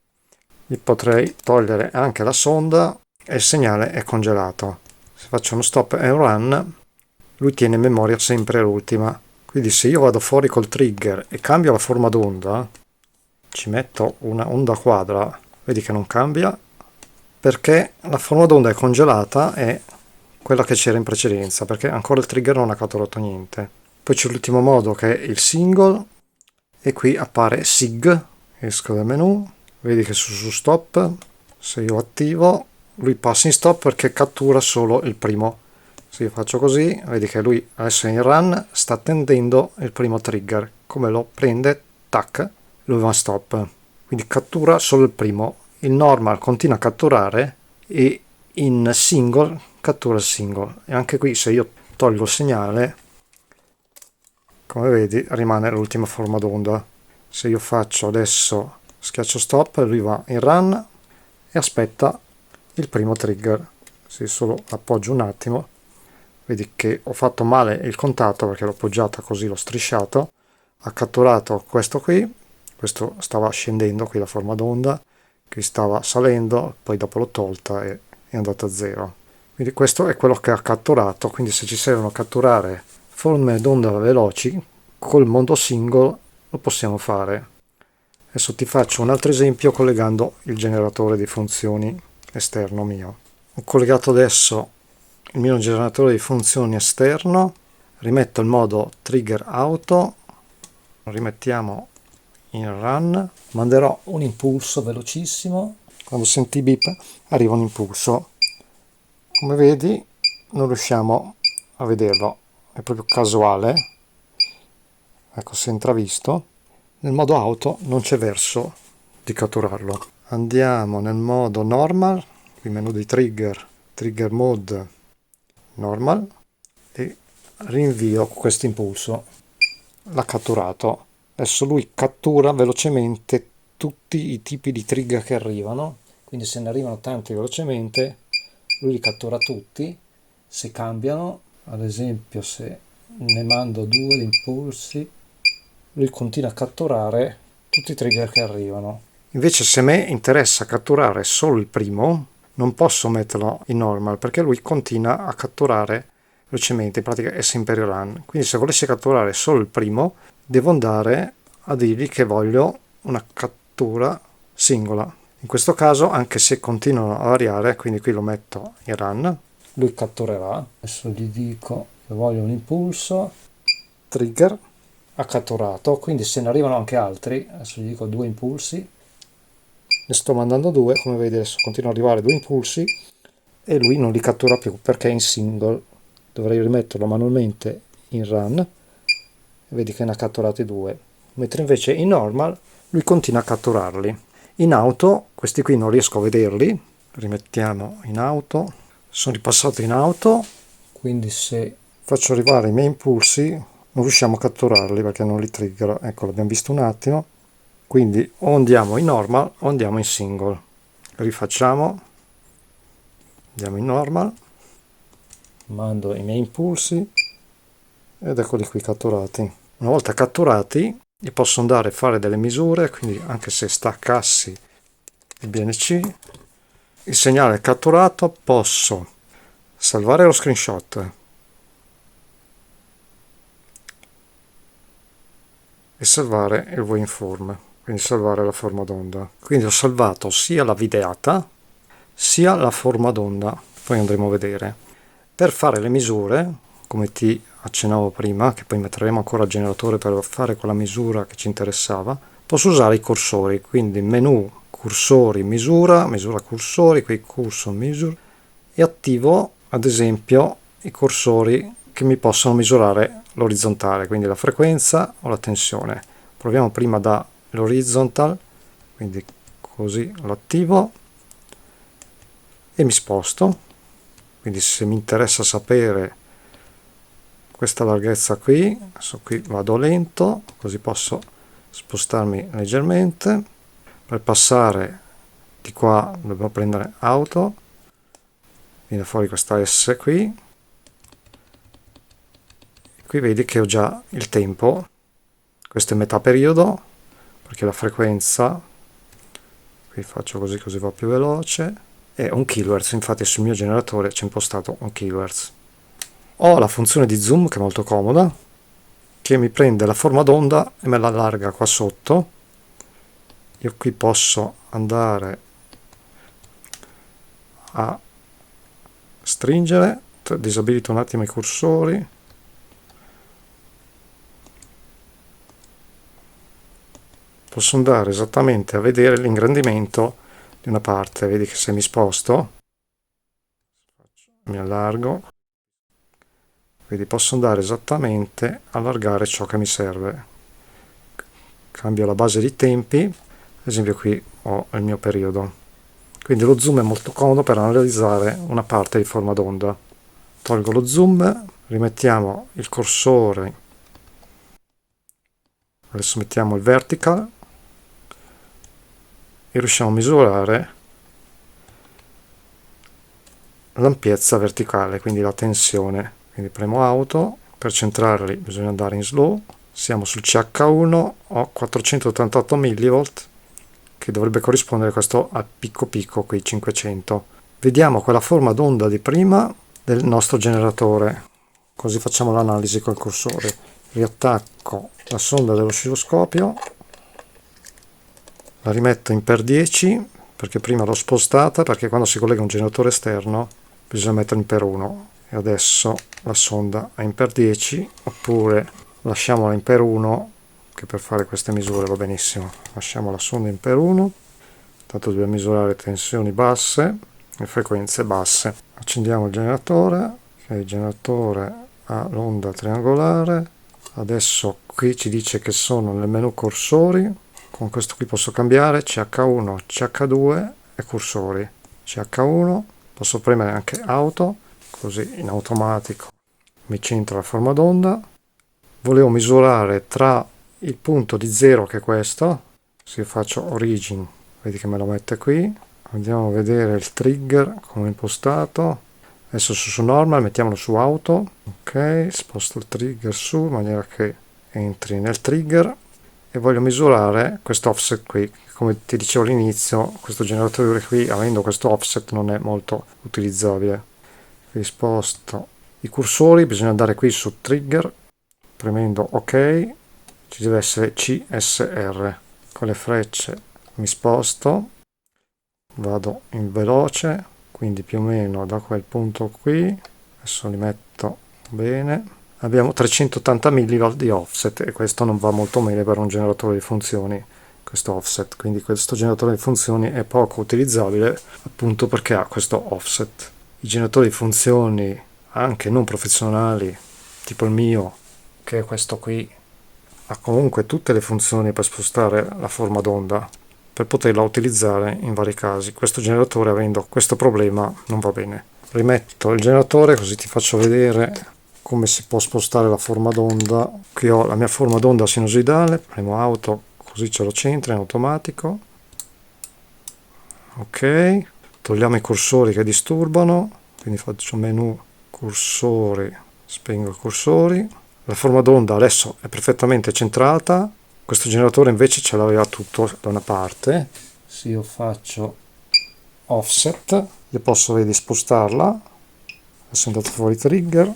Speaker 1: Gli potrei togliere anche la sonda e il segnale è congelato. Se faccio uno stop e un run, lui tiene in memoria sempre l'ultima. Quindi se io vado fuori col trigger e cambio la forma d'onda, ci metto una onda quadra, vedi che non cambia, perché la forma d'onda è congelata e quella che c'era in precedenza, perché ancora il trigger non ha catturato niente. Poi c'è l'ultimo modo che è il single e qui appare SIG, esco dal menu, vedi che su stop, se io attivo lui passa in stop perché cattura solo il primo. Se io faccio così, vedi che lui adesso è in run, sta attendendo il primo trigger, come lo prende, tac, lui va in stop, quindi cattura solo il primo. Il normal continua a catturare e in single cattura il single, e anche qui se io tolgo il segnale, come vedi rimane l'ultima forma d'onda. Se io faccio adesso schiaccio stop, lui va in run e aspetta il primo trigger. Se solo appoggio un attimo, vedi che ho fatto male il contatto perché l'ho appoggiata così, l'ho strisciato, ha catturato questo qui, questo stava scendendo qui la forma d'onda, qui stava salendo, poi dopo l'ho tolta e è andata a zero. Quindi questo è quello che ha catturato, quindi se ci servono a catturare forme d'onda veloci col modo single lo possiamo fare. Adesso ti faccio un altro esempio collegando il generatore di funzioni esterno mio. Ho collegato adesso il mio generatore di funzioni esterno, rimetto il modo trigger auto, rimettiamo in run, manderò un impulso velocissimo, quando senti beep arriva un impulso. Come vedi non riusciamo a vederlo, è proprio casuale, ecco, si è intravisto. Nel modo auto non c'è verso di catturarlo. Andiamo nel modo normal, il menu di trigger, trigger mode normal, e rinvio questo impulso. L'ha catturato. Adesso lui cattura velocemente tutti i tipi di trigger che arrivano, quindi se ne arrivano tanti velocemente lui li cattura tutti. Se cambiano, ad esempio se ne mando 2 di impulsi, lui continua a catturare tutti i trigger che arrivano. Invece se a me interessa catturare solo il primo, non posso metterlo in normal perché lui continua a catturare velocemente, in pratica è sempre in run. Quindi se volessi catturare solo il primo, devo andare a dirgli che voglio una cattura singola. In questo caso, anche se continuano a variare, quindi qui lo metto in run, lui catturerà. Adesso gli dico che voglio un impulso, trigger, ha catturato, quindi se ne arrivano anche altri, adesso gli dico 2 impulsi, ne sto mandando 2, come vedi adesso continuano ad arrivare 2 impulsi e lui non li cattura più perché è in single. Dovrei rimetterlo manualmente in run e vedi che ne ha catturati 2, mentre invece in normal lui continua a catturarli. In auto questi qui non riesco a vederli, rimettiamo in auto, sono ripassato in auto, quindi se faccio arrivare i miei impulsi non riusciamo a catturarli perché non li trigger. Ecco, l'abbiamo visto un attimo, quindi o andiamo in normal o andiamo in single. Rifacciamo, andiamo in normal, mando i miei impulsi ed eccoli qui catturati. Una volta catturati li posso andare a fare delle misure, quindi anche se staccassi il BNC, il segnale è catturato, posso salvare lo screenshot e salvare il waveform, quindi salvare la forma d'onda. Quindi ho salvato sia la videata sia la forma d'onda, poi andremo a vedere. Per fare le misure, come ti accennavo prima, che poi metteremo ancora il generatore per fare quella misura che ci interessava, posso usare i cursori, quindi menu cursori misura, misura cursori, qui cursor misure, e attivo ad esempio i cursori che mi possono misurare l'orizzontale, quindi la frequenza o la tensione. Proviamo prima dall'horizontal, quindi così lo attivo e mi sposto, quindi se mi interessa sapere questa larghezza qui, adesso qui vado lento, così posso spostarmi leggermente. Per passare di qua dobbiamo prendere auto, viene fuori questa S qui, e qui vedi che ho già il tempo, questo è metà periodo, perché la frequenza, qui faccio così così va più veloce, è 1 kHz, infatti sul mio generatore c'è impostato 1 kHz. Ho la funzione di zoom che è molto comoda, che mi prende la forma d'onda e me la allarga qua sotto. Io qui posso andare a stringere, disabilito un attimo i cursori, posso andare esattamente a vedere l'ingrandimento di una parte. Vedi che se mi sposto mi allargo, quindi posso andare esattamente a allargare ciò che mi serve. Cambio la base di tempi, ad esempio qui ho il mio periodo, quindi lo zoom è molto comodo per analizzare una parte di forma d'onda. Tolgo lo zoom, rimettiamo il cursore, adesso mettiamo il vertical e riusciamo a misurare l'ampiezza verticale, quindi la tensione. Quindi premo auto, per centrarli bisogna andare in slow, siamo sul CH1, ho 488 mV che dovrebbe corrispondere a questo al picco picco qui 500. Vediamo quella forma d'onda di prima del nostro generatore, così facciamo l'analisi col cursore. Riattacco la sonda dell'oscilloscopio, la rimetto in per 10 perché prima l'ho spostata, perché quando si collega un generatore esterno bisogna metterlo in per 1 e adesso la sonda è in per 10, oppure lasciamola in per 1 che per fare queste misure va benissimo. Lasciamo la sonda in per 1, tanto dobbiamo misurare tensioni basse e frequenze basse. Accendiamo il generatore, che il generatore ha l'onda triangolare. Adesso qui ci dice che sono nel menu cursori, con questo qui posso cambiare CH1, CH2 e cursori. CH1, posso premere anche auto, così in automatico mi centra la forma d'onda. Volevo misurare tra il punto di 0 che è questo, se faccio origin, vedi che me lo mette qui. Andiamo a vedere il trigger come impostato. Adesso su normal, mettiamolo su auto, ok, sposto il trigger su in maniera che entri nel trigger e voglio misurare questo offset qui. Come ti dicevo all'inizio, questo generatore qui, avendo questo offset, non è molto utilizzabile. Quindi sposto i cursori, bisogna andare qui su trigger, premendo ok, ci deve essere CSR. Con le frecce mi sposto, vado in veloce, quindi più o meno da quel punto qui, adesso li metto bene. Abbiamo 380 mV di offset e questo non va molto bene per un generatore di funzioni, questo offset, quindi questo generatore di funzioni è poco utilizzabile appunto perché ha questo offset. I generatori di funzioni anche non professionali, tipo il mio, che è questo qui, ha comunque tutte le funzioni per spostare la forma d'onda, per poterla utilizzare in vari casi. Questo generatore, avendo questo problema, non va bene. Rimetto il generatore così ti faccio vedere come si può spostare la forma d'onda. Qui ho la mia forma d'onda sinusoidale, premo auto così ce lo centra in automatico. Ok, togliamo i cursori che disturbano, quindi faccio menu cursori, spengo i cursori. La forma d'onda adesso è perfettamente centrata. Questo generatore invece ce l'aveva tutto da una parte. Se io faccio offset, io posso, vedi, spostarla. Adesso è andato fuori trigger,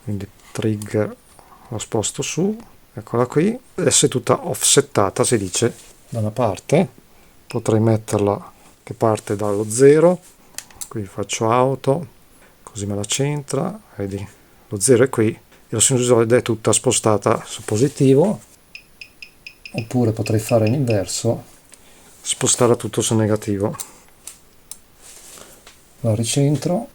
Speaker 1: quindi trigger lo sposto su, eccola qui. Adesso è tutta offsettata, si dice, da una parte. Potrei metterla che parte dallo 0, qui faccio auto, così me la centra, vedi, lo 0 è qui, e la sinusoide è tutta spostata su positivo, oppure potrei fare l'inverso, spostare tutto su negativo. La ricentro,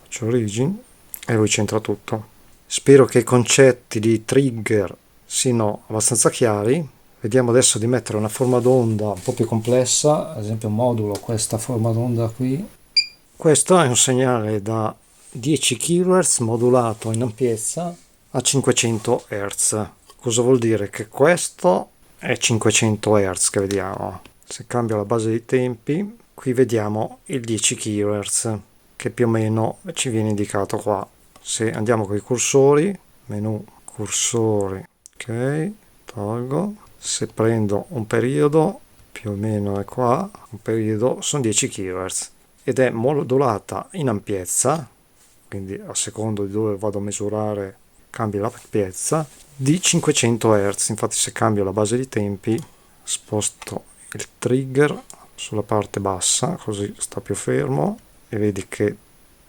Speaker 1: faccio origin e lui centra tutto. Spero che i concetti di trigger siano abbastanza chiari. Vediamo adesso di mettere una forma d'onda un po' più complessa, ad esempio modulo questa forma d'onda qui. Questo è un segnale da 10 kHz modulato in ampiezza a 500 Hz. Cosa vuol dire? Che questo è 500 Hz che vediamo. Se cambio la base dei tempi, qui vediamo il 10 kHz che più o meno ci viene indicato qua. Se andiamo con i cursori, menu cursori, ok, tolgo. Se prendo un periodo, più o meno è qua, un periodo sono 10 kHz ed è modulata in ampiezza, quindi a secondo di dove vado a misurare cambia l'ampiezza, di 500 Hz. Infatti se cambio la base di tempi, sposto il trigger sulla parte bassa, così sta più fermo, e vedi che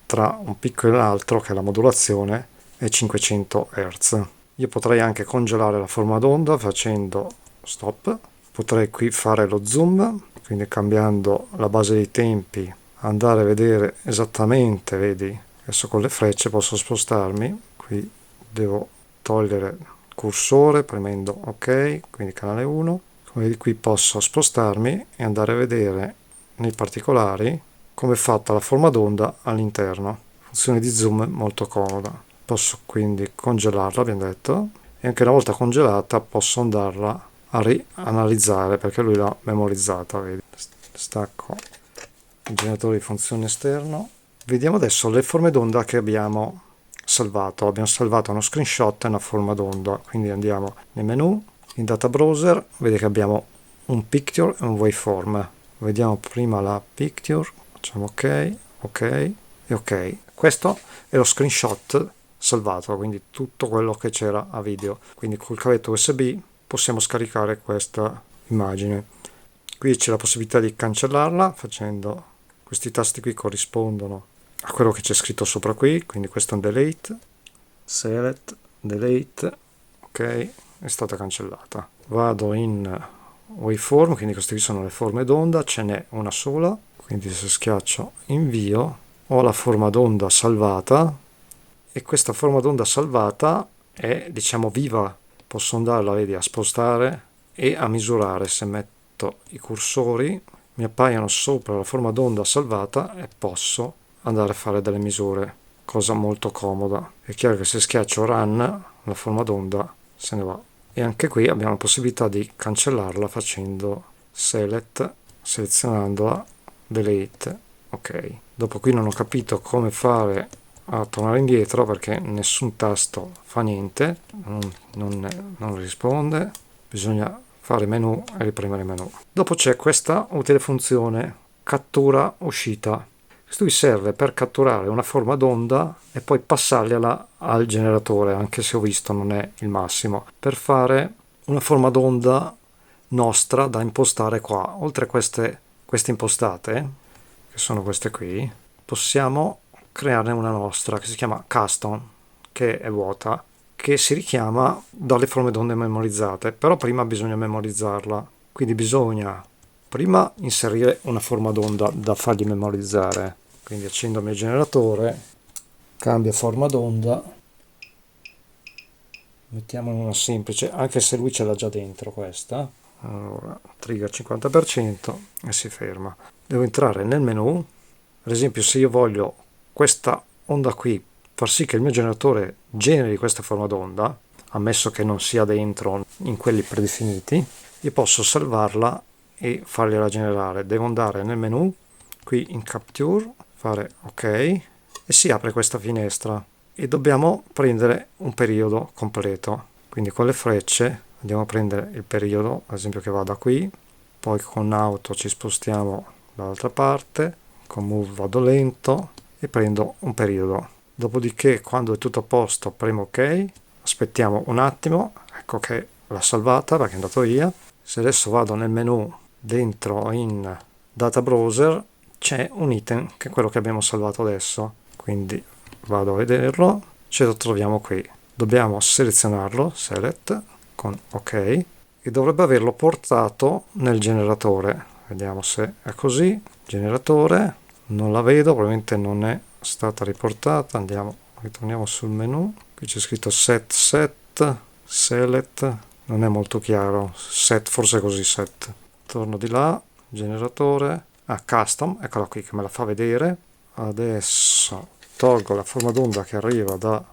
Speaker 1: tra un picco e l'altro, che è la modulazione, è 500 Hz. Io potrei anche congelare la forma d'onda facendo stop, potrei qui fare lo zoom, quindi cambiando la base dei tempi, andare a vedere esattamente, vedi, adesso con le frecce posso spostarmi, qui devo togliere il cursore premendo ok, quindi canale 1, come vedi qui posso spostarmi e andare a vedere nei particolari come è fatta la forma d'onda all'interno. Funzione di zoom molto comoda. Posso quindi congelarla, abbiamo detto, e anche una volta congelata posso andarla a rianalizzare perché lui l'ha memorizzata, vedi. Stacco il generatore di funzione esterno. Vediamo adesso le forme d'onda che abbiamo salvato. Abbiamo salvato uno screenshot e una forma d'onda, quindi andiamo nei menu, in data browser, vedi che abbiamo un picture e un waveform. Vediamo prima la picture, facciamo ok, ok e ok. Questo è lo screenshot salvato, quindi tutto quello che c'era a video. Quindi col cavetto USB possiamo scaricare questa immagine. Qui c'è la possibilità di cancellarla facendo questi tasti qui, corrispondono a quello che c'è scritto sopra qui, quindi questo è un delete, select, delete, ok, è stata cancellata. Vado in waveform, quindi queste qui sono le forme d'onda, ce n'è una sola, quindi se schiaccio invio ho la forma d'onda salvata e questa forma d'onda salvata è, diciamo, viva. Posso andarla, vedi, a spostare e a misurare. Se metto i cursori mi appaiono sopra la forma d'onda salvata e posso andare a fare delle misure, cosa molto comoda. È chiaro che se schiaccio run la forma d'onda se ne va. E anche qui abbiamo la possibilità di cancellarla facendo select, selezionandola, delete, ok. Dopo qui non ho capito come fare a tornare indietro perché nessun tasto fa niente, non risponde. bisogna fare menu e ripremere menu. Dopo c'è questa utile funzione cattura uscita. Questo vi serve per catturare una forma d'onda e poi passargliela al generatore, anche se ho visto non è il massimo, per fare una forma d'onda nostra da impostare qua. Oltre a queste impostate, che sono queste qui, possiamo crearne una nostra che si chiama custom, che è vuota, che si richiama dalle forme d'onda memorizzate, però prima bisogna memorizzarla, quindi bisogna prima inserire una forma d'onda da fargli memorizzare. Quindi accendo il mio generatore, cambia forma d'onda, mettiamo una semplice, anche se lui ce l'ha già dentro questa. Allora, trigger 50% e si ferma. Devo entrare nel menu, ad esempio se io voglio questa onda qui, far sì che il mio generatore generi questa forma d'onda, ammesso che non sia dentro in quelli predefiniti, io posso salvarla e fargliela generare. Devo andare nel menu, qui in Capture, fare ok e si apre questa finestra e dobbiamo prendere un periodo completo. Quindi con le frecce andiamo a prendere il periodo, ad esempio che va da qui, poi con auto ci spostiamo dall'altra parte, con move vado lento e prendo un periodo. Dopodiché quando è tutto a posto premo ok, aspettiamo un attimo, ecco che l'ha salvata perché è andato via. Se adesso vado nel menu dentro in data browser c'è un item che è quello che abbiamo salvato adesso, quindi vado a vederlo, ce lo troviamo qui, dobbiamo selezionarlo, select con ok e dovrebbe averlo portato nel generatore. Vediamo se è così. Generatore, non la vedo, probabilmente non è stata riportata. Andiamo, ritorniamo sul menu, qui c'è scritto set, select, non è molto chiaro, set, forse è così, set. Torno di là, generatore, custom, eccola qui che me la fa vedere. Adesso tolgo la forma d'onda che arriva dal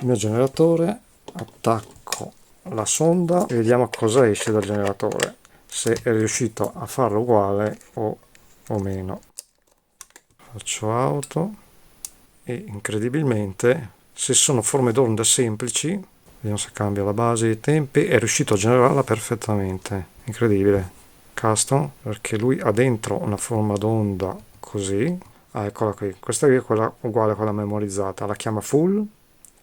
Speaker 1: mio generatore, attacco la sonda e vediamo cosa esce dal generatore, se è riuscito a farlo uguale o meno. Faccio auto e incredibilmente, se sono forme d'onda semplici, vediamo se cambia la base dei tempi, è riuscito a generarla perfettamente. Incredibile. Custom, perché lui ha dentro una forma d'onda così. Eccola qui, questa qui è quella uguale a quella memorizzata, la chiama full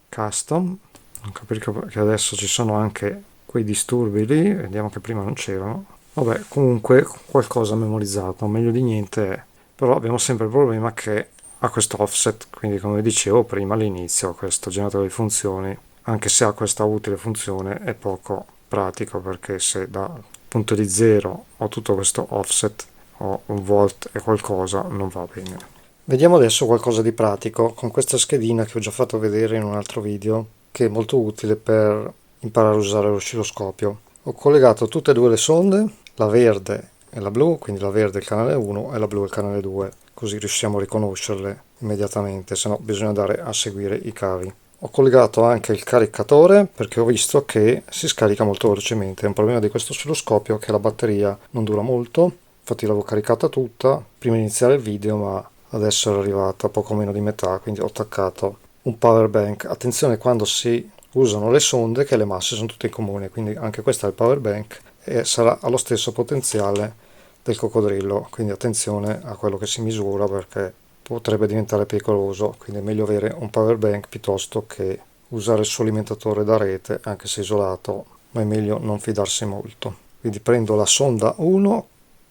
Speaker 1: custom. Non capisco che adesso ci sono anche quei disturbi lì, vediamo che prima non c'erano. Vabbè, comunque qualcosa memorizzato, meglio di niente è. Però abbiamo sempre il problema che ha questo offset, quindi come dicevo prima all'inizio, questo generatore di funzioni, anche se ha questa utile funzione, è poco pratico, perché se da punto di zero ho tutto questo offset, ho un volt e qualcosa, non va bene. Vediamo adesso qualcosa di pratico con questa schedina che ho già fatto vedere in un altro video, che è molto utile per imparare a usare l'oscilloscopio. Ho collegato tutte e due le sonde, la verde e la blu, quindi la verde è il canale 1 e la blu è il canale 2, così riusciamo a riconoscerle immediatamente, se no bisogna andare a seguire i cavi. Ho collegato anche il caricatore perché ho visto che si scarica molto velocemente. È un problema di questo oscilloscopio che la batteria non dura molto, infatti l'avevo caricata tutta prima di iniziare il video, ma adesso è arrivata poco meno di metà, quindi ho attaccato un power bank. Attenzione quando si usano le sonde che le masse sono tutte in comune, quindi anche questo è il power bank e sarà allo stesso potenziale del coccodrillo, quindi attenzione a quello che si misura perché potrebbe diventare pericoloso, quindi è meglio avere un power bank piuttosto che usare il suo alimentatore da rete, anche se isolato, ma è meglio non fidarsi molto. Quindi prendo la sonda 1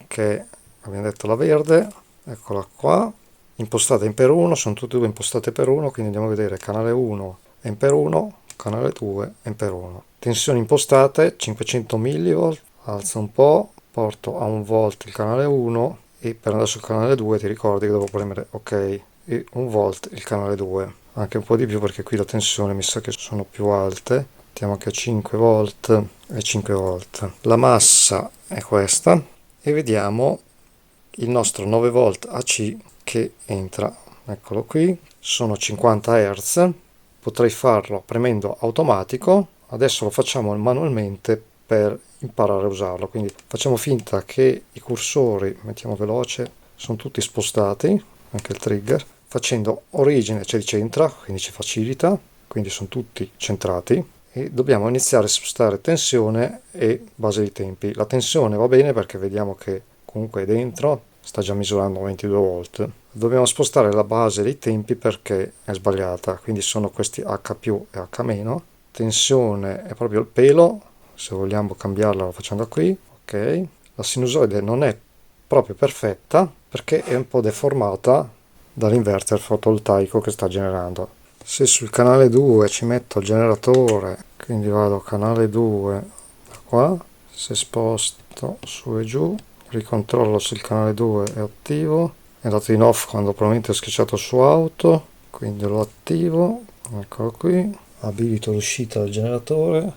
Speaker 1: che abbiamo detto la verde, eccola qua, impostate in per 1, sono tutte e due impostate per 1, quindi andiamo a vedere canale 1 è in per 1, canale 2 è in per 1. Tensioni impostate 500 mV, alzo un po', porto a 1 volt il canale 1 e per andare sul canale 2 ti ricordi che devo premere ok e 1 volt il canale 2, anche un po' di più perché qui la tensione mi sa che sono più alte, mettiamo anche 5 volt e 5 volt. La massa è questa e vediamo il nostro 9 volt AC che entra, eccolo qui, sono 50 Hz, potrei farlo premendo automatico, adesso lo facciamo manualmente per imparare a usarlo, quindi facciamo finta che i cursori, mettiamo veloce, sono tutti spostati, anche il trigger, facendo origine ci centra, quindi ci facilita, quindi sono tutti centrati e dobbiamo iniziare a spostare tensione e base di tempi. La tensione va bene perché vediamo che comunque è dentro, sta già misurando 22 volt. Dobbiamo spostare la base dei tempi perché è sbagliata, quindi sono questi H più e H meno. Tensione è proprio il pelo, se vogliamo cambiarla lo facciamo da qui, ok. La sinusoide non è proprio perfetta perché è un po' deformata dall'inverter fotovoltaico che sta generando. Se sul canale 2 ci metto il generatore, quindi vado a canale 2 da qua, se sposto su e giù, ricontrollo se il canale 2 è attivo, è andato in off quando probabilmente ho schiacciato su auto, quindi lo attivo, eccolo qui, abilito l'uscita del generatore,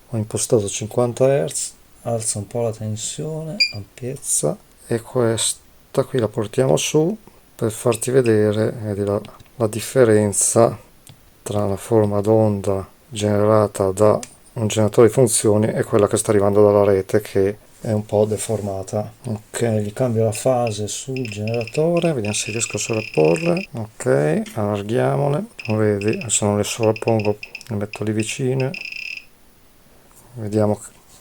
Speaker 1: ho impostato 50 Hz, alza un po' la tensione, ampiezza, e questa qui la portiamo su per farti vedere, vedi la differenza tra la forma d'onda generata da un generatore di funzioni e quella che sta arrivando dalla rete, che è un po' deformata. Ok, gli cambio la fase sul generatore, vediamo se riesco a sovrapporle. Ok, allarghiamole, vedi, adesso non le sovrappongo, le metto lì vicine, vediamo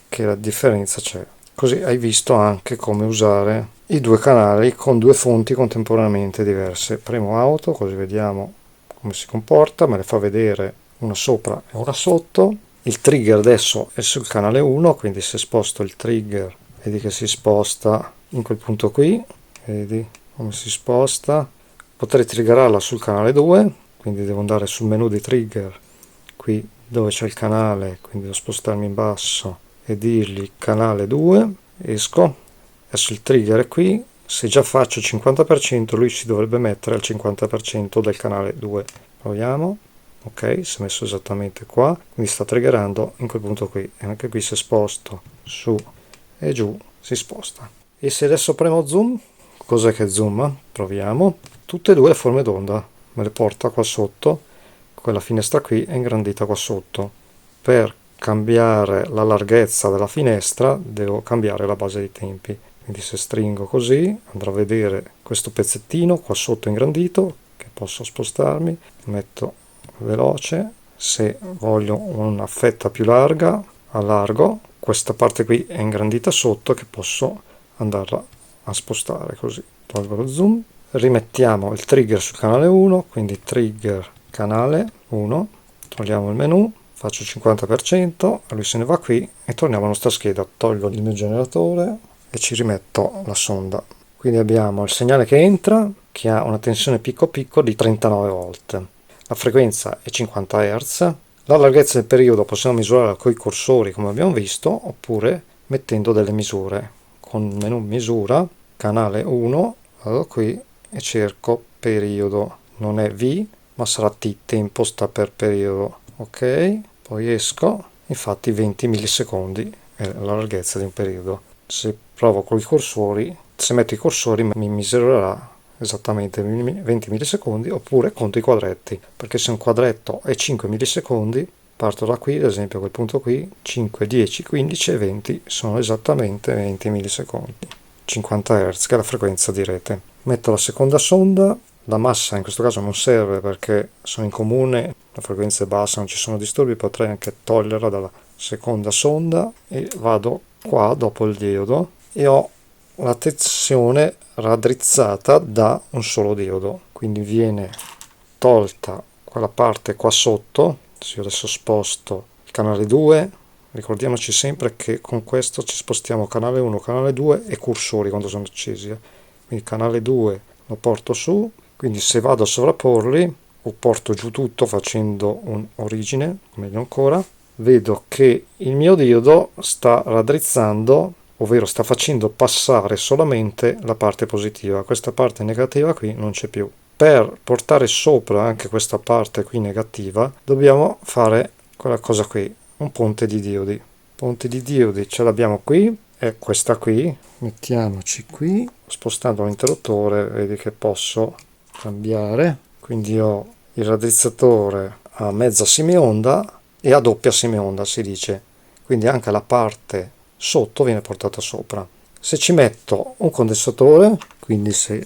Speaker 1: che la differenza c'è. Così hai visto anche come usare i due canali con due fonti contemporaneamente diverse. Premo auto, così vediamo come si comporta, me le fa vedere una sopra e una sotto. Il trigger adesso è sul canale 1, quindi se sposto il trigger vedi che si sposta in quel punto qui, vedi come si sposta. Potrei triggerarla sul canale 2, quindi devo andare sul menu di trigger, qui dove c'è il canale, quindi devo spostarmi in basso e dirgli canale 2, esco, adesso il trigger è qui, se già faccio il 50% lui si dovrebbe mettere al 50% del canale 2, proviamo, ok, si è messo esattamente qua, quindi sta triggerando in quel punto qui, e anche qui se sposto su e giù si sposta. E se adesso premo zoom, cos'è che zoom? Proviamo, tutte e due le forme d'onda, me le porta qua sotto, quella finestra qui è ingrandita qua sotto. Per cambiare la larghezza della finestra devo cambiare la base dei tempi, quindi se stringo così andrò a vedere questo pezzettino qua sotto ingrandito che posso spostarmi, metto veloce, se voglio una fetta più larga allargo, questa parte qui è ingrandita sotto che posso andarla a spostare così, tolgo lo zoom, rimettiamo il trigger sul canale 1, quindi trigger canale 1, togliamo il menu, faccio il 50%, lui se ne va qui e torniamo alla nostra scheda, tolgo il mio generatore e ci rimetto la sonda. Quindi abbiamo il segnale che entra, che ha una tensione picco picco di 39 volt, la frequenza è 50 Hz, la larghezza del periodo possiamo misurarla con i cursori come abbiamo visto, oppure mettendo delle misure. Con il menu misura, canale 1, vado qui e cerco periodo, non è V ma sarà T, tempo sta per periodo, ok, poi esco, infatti 20 millisecondi è la larghezza di un periodo. Se provo con i cursori, se metto i cursori mi misurerà esattamente 20 millisecondi, oppure conto i quadretti, perché se un quadretto è 5 millisecondi, parto da qui, ad esempio a quel punto qui, 5, 10, 15 e 20 sono esattamente 20 millisecondi. 50 Hz che è la frequenza di rete. Metto la seconda sonda, la massa in questo caso non serve perché sono in comune, la frequenza è bassa, non ci sono disturbi, potrei anche toglierla dalla seconda sonda e vado qua dopo il diodo e ho la tensione raddrizzata da un solo diodo, quindi viene tolta quella parte qua sotto. Se io adesso sposto il canale 2, ricordiamoci sempre che con questo ci spostiamo canale 1, canale 2 e cursori quando sono accesi, quindi canale 2 lo porto su, quindi se vado a sovrapporli o porto giù tutto facendo un origine, meglio ancora, vedo che il mio diodo sta raddrizzando, ovvero sta facendo passare solamente la parte positiva, questa parte negativa qui non c'è più. Per portare sopra anche questa parte qui negativa dobbiamo fare quella cosa qui, un ponte di diodi. Ponte di diodi ce l'abbiamo qui, è questa qui, mettiamoci qui, spostando l'interruttore vedi che posso cambiare, quindi ho il raddrizzatore a mezza semionda e a doppia semionda si dice, quindi anche la parte sotto viene portata sopra. Se ci metto un condensatore, quindi se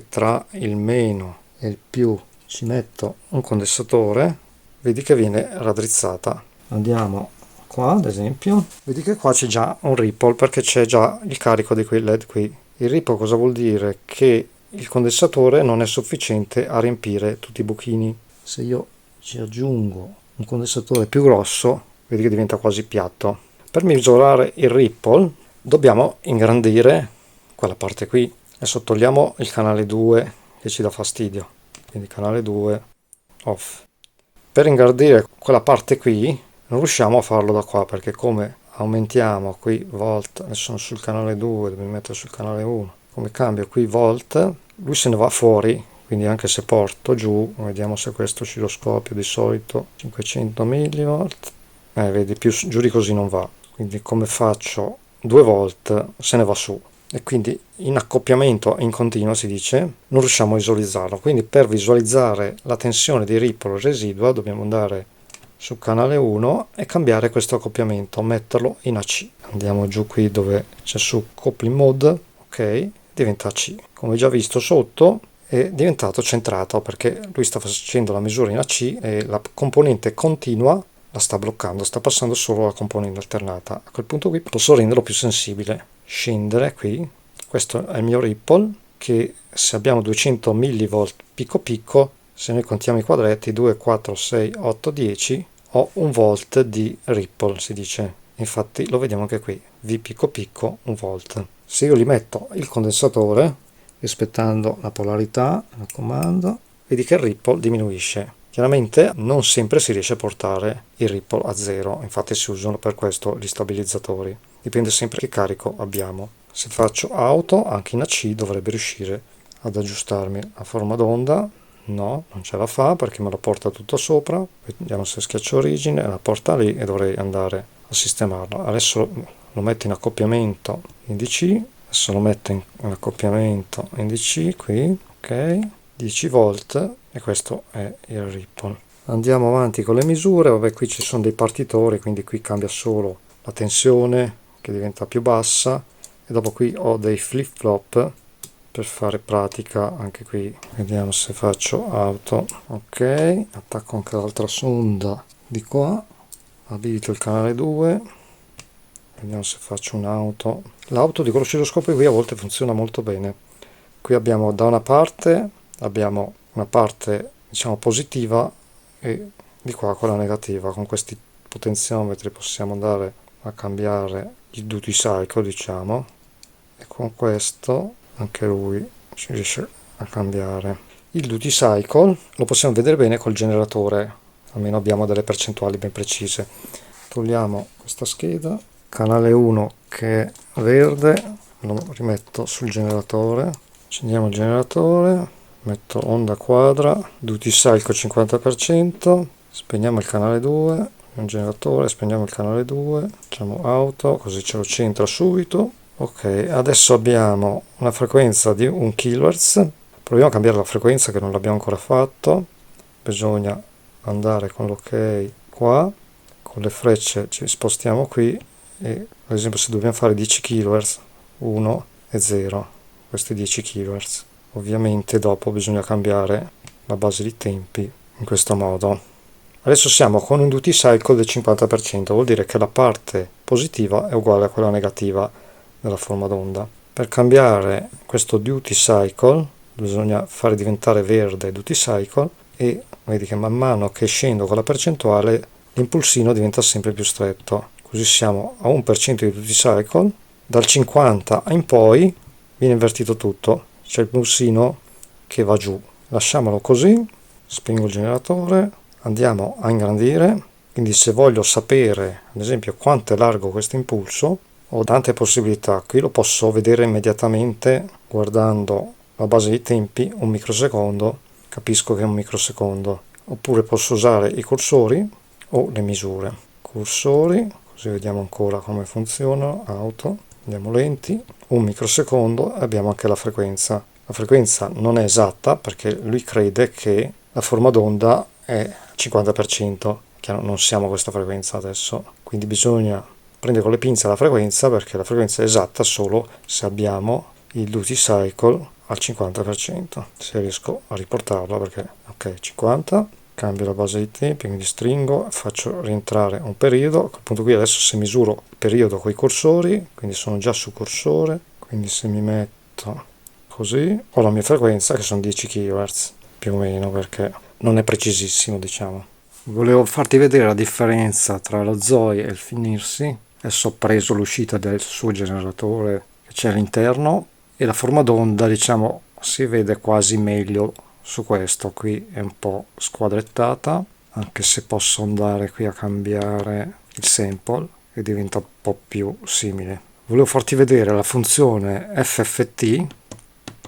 Speaker 1: tra il meno e il più ci metto un condensatore, vedi che viene raddrizzata. Andiamo qua ad esempio, vedi che qua c'è già un ripple perché c'è già il carico di quei led qui. Il ripple cosa vuol dire? Che il condensatore non è sufficiente a riempire tutti i buchini. Se io ci aggiungo un condensatore più grosso, vedi che diventa quasi piatto. Per misurare il ripple dobbiamo ingrandire quella parte qui. Adesso togliamo il canale 2 che ci dà fastidio, quindi canale 2 off. Per ingrandire quella parte qui non riusciamo a farlo da qua perché come aumentiamo qui volt, adesso sono sul canale 2, devo mettere sul canale 1, come cambio qui volt, lui se ne va fuori, quindi anche se porto giù, vediamo se questo oscilloscopio di solito 500 mV, vedi più giù di così non va, quindi come faccio 2 volt se ne va su. E quindi in accoppiamento in continuo si dice non riusciamo a visualizzarlo, quindi per visualizzare la tensione di ripple residua dobbiamo andare sul canale 1 e cambiare questo accoppiamento, metterlo in AC. Andiamo giù qui dove c'è su coupling mode, ok, diventa AC. Come già visto sotto è diventato centrato perché lui sta facendo la misura in AC e la componente continua la sta bloccando, sta passando solo la componente alternata. A quel punto qui posso renderlo più sensibile, scendere qui, questo è il mio ripple che se abbiamo 200 mV picco picco, se noi contiamo i quadretti 2, 4, 6, 8, 10 ho un volt di ripple si dice, infatti lo vediamo anche qui, V picco picco 1 volt. Se io gli metto il condensatore rispettando la polarità, mi raccomando, vedi che il ripple diminuisce. Chiaramente non sempre si riesce a portare il ripple a zero, infatti si usano per questo gli stabilizzatori. Dipende sempre che carico abbiamo. Se faccio auto, anche in AC dovrebbe riuscire ad aggiustarmi a forma d'onda. No, non ce la fa perché me la porta tutto sopra. Vediamo se schiaccio origine, la porta lì e dovrei andare a sistemarla. Adesso lo metto in accoppiamento in DC, adesso lo metto in accoppiamento in DC qui, ok, 10 volt e questo è il ripple. Andiamo avanti con le misure, vabbè qui ci sono dei partitori, quindi qui cambia solo la tensione che diventa più bassa e dopo qui ho dei flip flop per fare pratica. Anche qui vediamo se faccio auto, ok, attacco anche l'altra sonda di qua, abilito il canale 2, vediamo se faccio un'auto. L'auto di quell'oscilloscopio qui a volte funziona molto bene. Qui abbiamo da una parte abbiamo una parte diciamo positiva e di qua quella negativa. Con questi potenziometri possiamo andare a cambiare il duty cycle diciamo, e con questo anche lui si riesce a cambiare il duty cycle. Lo possiamo vedere bene col generatore, almeno abbiamo delle percentuali ben precise. Togliamo questa scheda, canale 1 che è verde, lo rimetto sul generatore, accendiamo il generatore, metto onda quadra, duty cycle 50%, spegniamo il canale 2, un generatore, spegniamo il canale 2, facciamo auto, così ce lo centra subito. Ok, adesso abbiamo una frequenza di 1 kHz, proviamo a cambiare la frequenza che non l'abbiamo ancora fatto, bisogna andare con l'ok qua, con le frecce ci spostiamo qui e ad esempio se dobbiamo fare 10 kHz, 1 e 0, questi 10 kHz. Ovviamente dopo bisogna cambiare la base di tempi in questo modo. Adesso siamo con un duty cycle del 50%, vuol dire che la parte positiva è uguale a quella negativa della forma d'onda. Per cambiare questo duty cycle bisogna fare diventare verde il duty cycle e vedi che man mano che scendo con la percentuale l'impulsino diventa sempre più stretto. Così siamo a 1% di duty cycle, dal 50 in poi viene invertito tutto, c'è il pulsino che va giù. Lasciamolo così, spengo il generatore, andiamo a ingrandire, quindi se voglio sapere ad esempio quanto è largo questo impulso ho tante possibilità. Qui lo posso vedere immediatamente guardando la base di tempi, un microsecondo, capisco che è un microsecondo. Oppure posso usare i cursori o le misure. Cursori, così vediamo ancora come funziona, auto, andiamo lenti, un microsecondo e abbiamo anche la frequenza. La frequenza non è esatta perché lui crede che la forma d'onda è 50%, chiaro, non siamo a questa frequenza adesso, quindi bisogna prendere con le pinze la frequenza perché la frequenza è esatta solo se abbiamo il duty cycle al 50%. Se riesco a riportarla perché ok, 50, cambio la base dei tempi, quindi stringo, faccio rientrare un periodo. A quel punto qui adesso se misuro il periodo con i cursori, quindi sono già su cursore, quindi se mi metto così, ho la mia frequenza che sono 10 kHz più o meno, perché non è precisissimo, diciamo. Volevo farti vedere la differenza tra lo Zoe e il finirsi. Adesso ho preso l'uscita del suo generatore che c'è all'interno e la forma d'onda, diciamo, si vede quasi meglio su questo. Qui è un po' squadrettata, anche se posso andare qui a cambiare il sample e diventa un po' più simile. Volevo farti vedere la funzione FFT,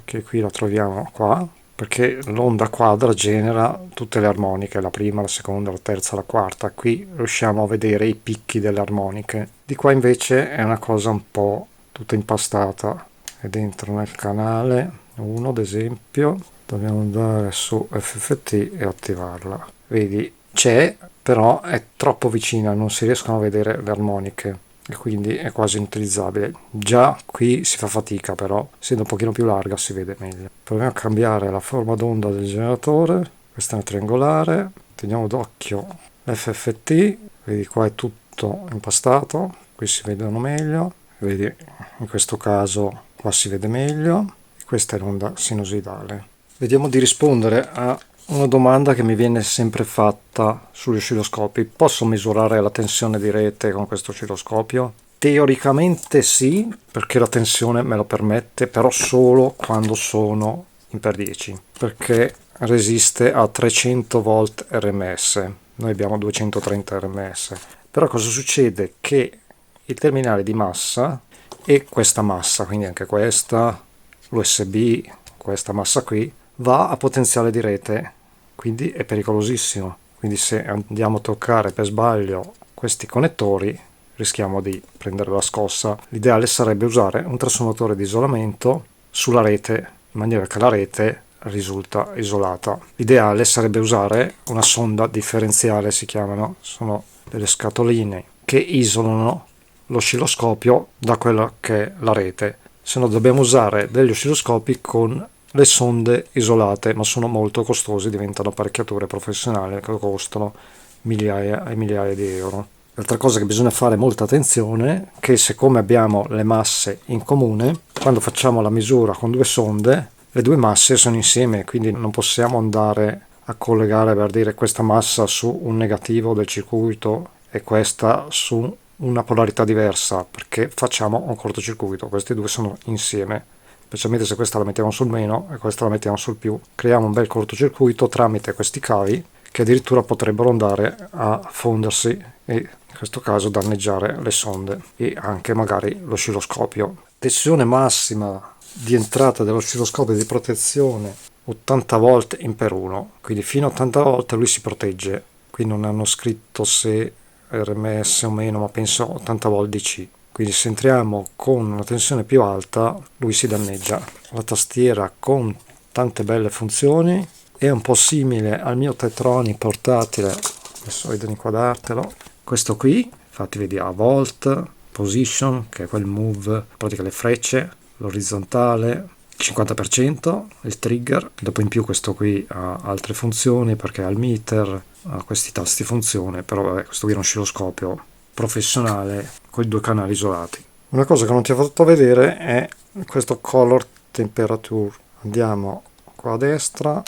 Speaker 1: che qui la troviamo qua, perché l'onda quadra genera tutte le armoniche, la prima, la seconda, la terza, la quarta. Qui riusciamo a vedere i picchi delle armoniche. Di qua invece è una cosa un po' tutta impastata. E dentro nel canale 1, ad esempio, dobbiamo andare su FFT e attivarla. Vedi, c'è, però è troppo vicina, non si riescono a vedere le armoniche e quindi è quasi inutilizzabile. Già qui si fa fatica, però essendo un pochino più larga si vede meglio. Proviamo a cambiare la forma d'onda del generatore, questa è una triangolare, teniamo d'occhio FFT, vedi qua è tutto impastato, qui si vedono meglio, vedi in questo caso qua si vede meglio, questa è l'onda sinusoidale. Vediamo di rispondere a una domanda che mi viene sempre fatta sugli oscilloscopi. Posso misurare la tensione di rete con questo oscilloscopio? Teoricamente sì, perché la tensione me lo permette, però solo quando sono in per 10, perché resiste a 300 volt RMS. Noi abbiamo 230 RMS. Però cosa succede? Che il terminale di massa e questa massa, quindi anche questa, l'USB, questa massa qui, va a potenziale di rete, quindi è pericolosissimo. Quindi se andiamo a toccare per sbaglio questi connettori rischiamo di prendere la scossa. L'ideale sarebbe usare un trasformatore di isolamento sulla rete in maniera che la rete risulta isolata. L'ideale sarebbe usare una sonda differenziale, si chiamano, sono delle scatoline che isolano l'oscilloscopio da quella che è la rete. Se no dobbiamo usare degli oscilloscopi con le sonde isolate, ma sono molto costosi, diventano apparecchiature professionali che costano migliaia e migliaia di euro. L'altra cosa che bisogna fare molta attenzione è che siccome abbiamo le masse in comune, quando facciamo la misura con due sonde, le due masse sono insieme, quindi non possiamo andare a collegare per dire questa massa su un negativo del circuito e questa su una polarità diversa, perché facciamo un cortocircuito. Questi due sono insieme, specialmente se questa la mettiamo sul meno e questa la mettiamo sul più. Creiamo un bel cortocircuito tramite questi cavi che addirittura potrebbero andare a fondersi e in questo caso danneggiare le sonde e anche magari l'oscilloscopio. Tensione massima di entrata dell'oscilloscopio di protezione 80 volt in per 1, quindi fino a 80 volt lui si protegge. Qui non hanno scritto se RMS o meno, ma penso 80 volt DC. Quindi se entriamo con una tensione più alta lui si danneggia. La tastiera con tante belle funzioni, è un po' simile al mio Tetronic portatile, adesso vedo di inquadrartelo. Questo qui, infatti vedi a volt, position, che è quel move, in pratica le frecce, l'orizzontale, 50%, il trigger, dopo in più questo qui ha altre funzioni perché ha il meter, ha questi tasti funzione, però vabbè, questo qui è un oscilloscopio professionale con i due canali isolati. Una cosa che non ti ho fatto vedere è questo color temperature. Andiamo qua a destra,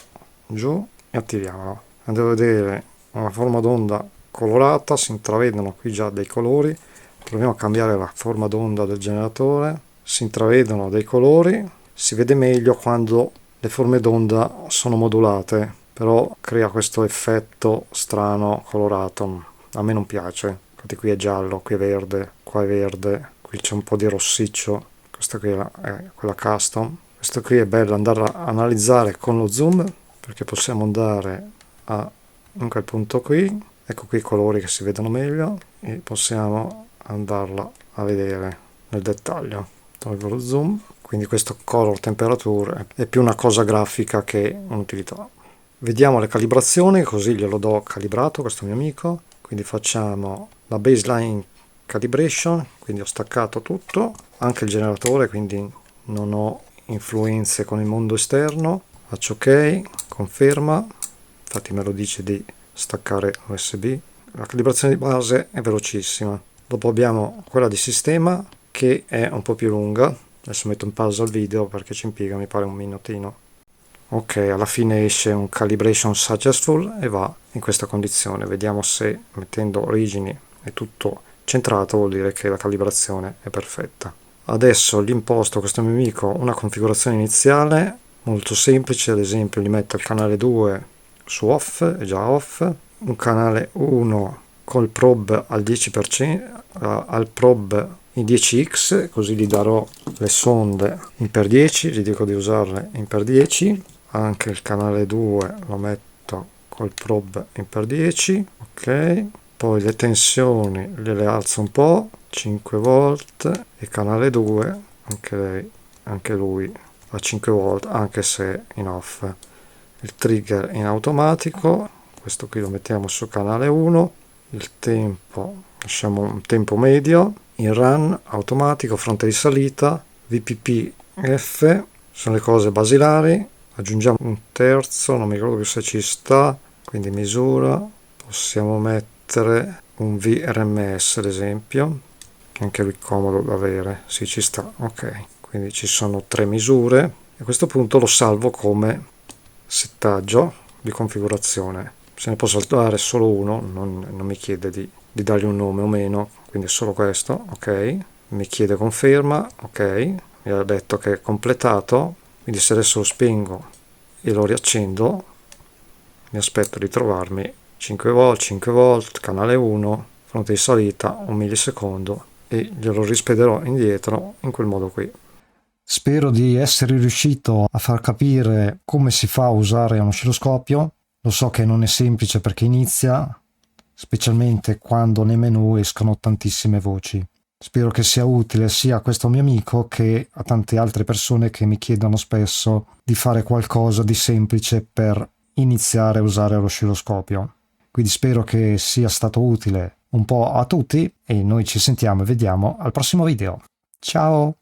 Speaker 1: giù e attiviamolo. Andiamo a vedere una forma d'onda colorata, si intravedono qui già dei colori. Proviamo a cambiare la forma d'onda del generatore, si intravedono dei colori, si vede meglio quando le forme d'onda sono modulate, però crea questo effetto strano colorato, a me non piace. Infatti qui è giallo, qui è verde, qua è verde, qui c'è un po' di rossiccio, questa qui è quella custom. Questo qui è bello andare a analizzare con lo zoom, perché possiamo andare in quel punto qui, ecco qui i colori che si vedono meglio e possiamo andarla a vedere nel dettaglio. Tolgo lo zoom, quindi questo color temperature è più una cosa grafica che un'utilità. Vediamo le calibrazioni, così glielo do calibrato questo mio amico. Quindi facciamo la baseline calibration, quindi ho staccato tutto, anche il generatore, quindi non ho influenze con il mondo esterno. Faccio ok, conferma, infatti me lo dice di staccare USB. La calibrazione di base è velocissima. Dopo abbiamo quella di sistema che è un po' più lunga. Adesso metto in pausa il video perché ci impiega, mi pare, un minutino. Ok, alla fine esce un calibration successful e va in questa condizione. Vediamo se mettendo origini è tutto centrato, vuol dire che la calibrazione è perfetta. Adesso gli imposto a questo mio amico una configurazione iniziale molto semplice, ad esempio gli metto il canale 2 su off, è già off, un canale 1 col probe al 10%, al probe in 10x, così gli darò le sonde in per 10, gli dico di usarle in per 10, anche il canale 2 lo metto col probe in per 10, ok, poi le tensioni le alzo un po', 5 volt, e canale 2 anche lui a 5 volt anche se in off, il trigger in automatico, questo qui lo mettiamo su canale 1, il tempo lasciamo un tempo medio, in run automatico, fronte di salita, VPP-F, sono le cose basilari, aggiungiamo un terzo, non mi ricordo più se ci sta, quindi misura, possiamo mettere un VRMS ad esempio, che anche lui è comodo da avere, sì ci sta, ok, quindi ci sono 3 misure e a questo punto lo salvo come settaggio di configurazione. Se ne posso saltare solo uno, non mi chiede di dargli un nome o meno, quindi è solo questo, ok, mi chiede conferma, ok, mi ha detto che è completato, quindi se adesso lo spengo e lo riaccendo mi aspetto di trovarmi 5 volt, 5 volt, canale 1, fronte di salita 1 millisecondo e glielo rispederò indietro in quel modo qui. Spero di essere riuscito a far capire come si fa a usare un oscilloscopio. Lo so che non è semplice perché inizia, specialmente quando nei menu escono tantissime voci. Spero che sia utile sia a questo mio amico che a tante altre persone che mi chiedono spesso di fare qualcosa di semplice per iniziare a usare l'oscilloscopio. Quindi spero che sia stato utile un po' a tutti e noi ci sentiamo e vediamo al prossimo video. Ciao!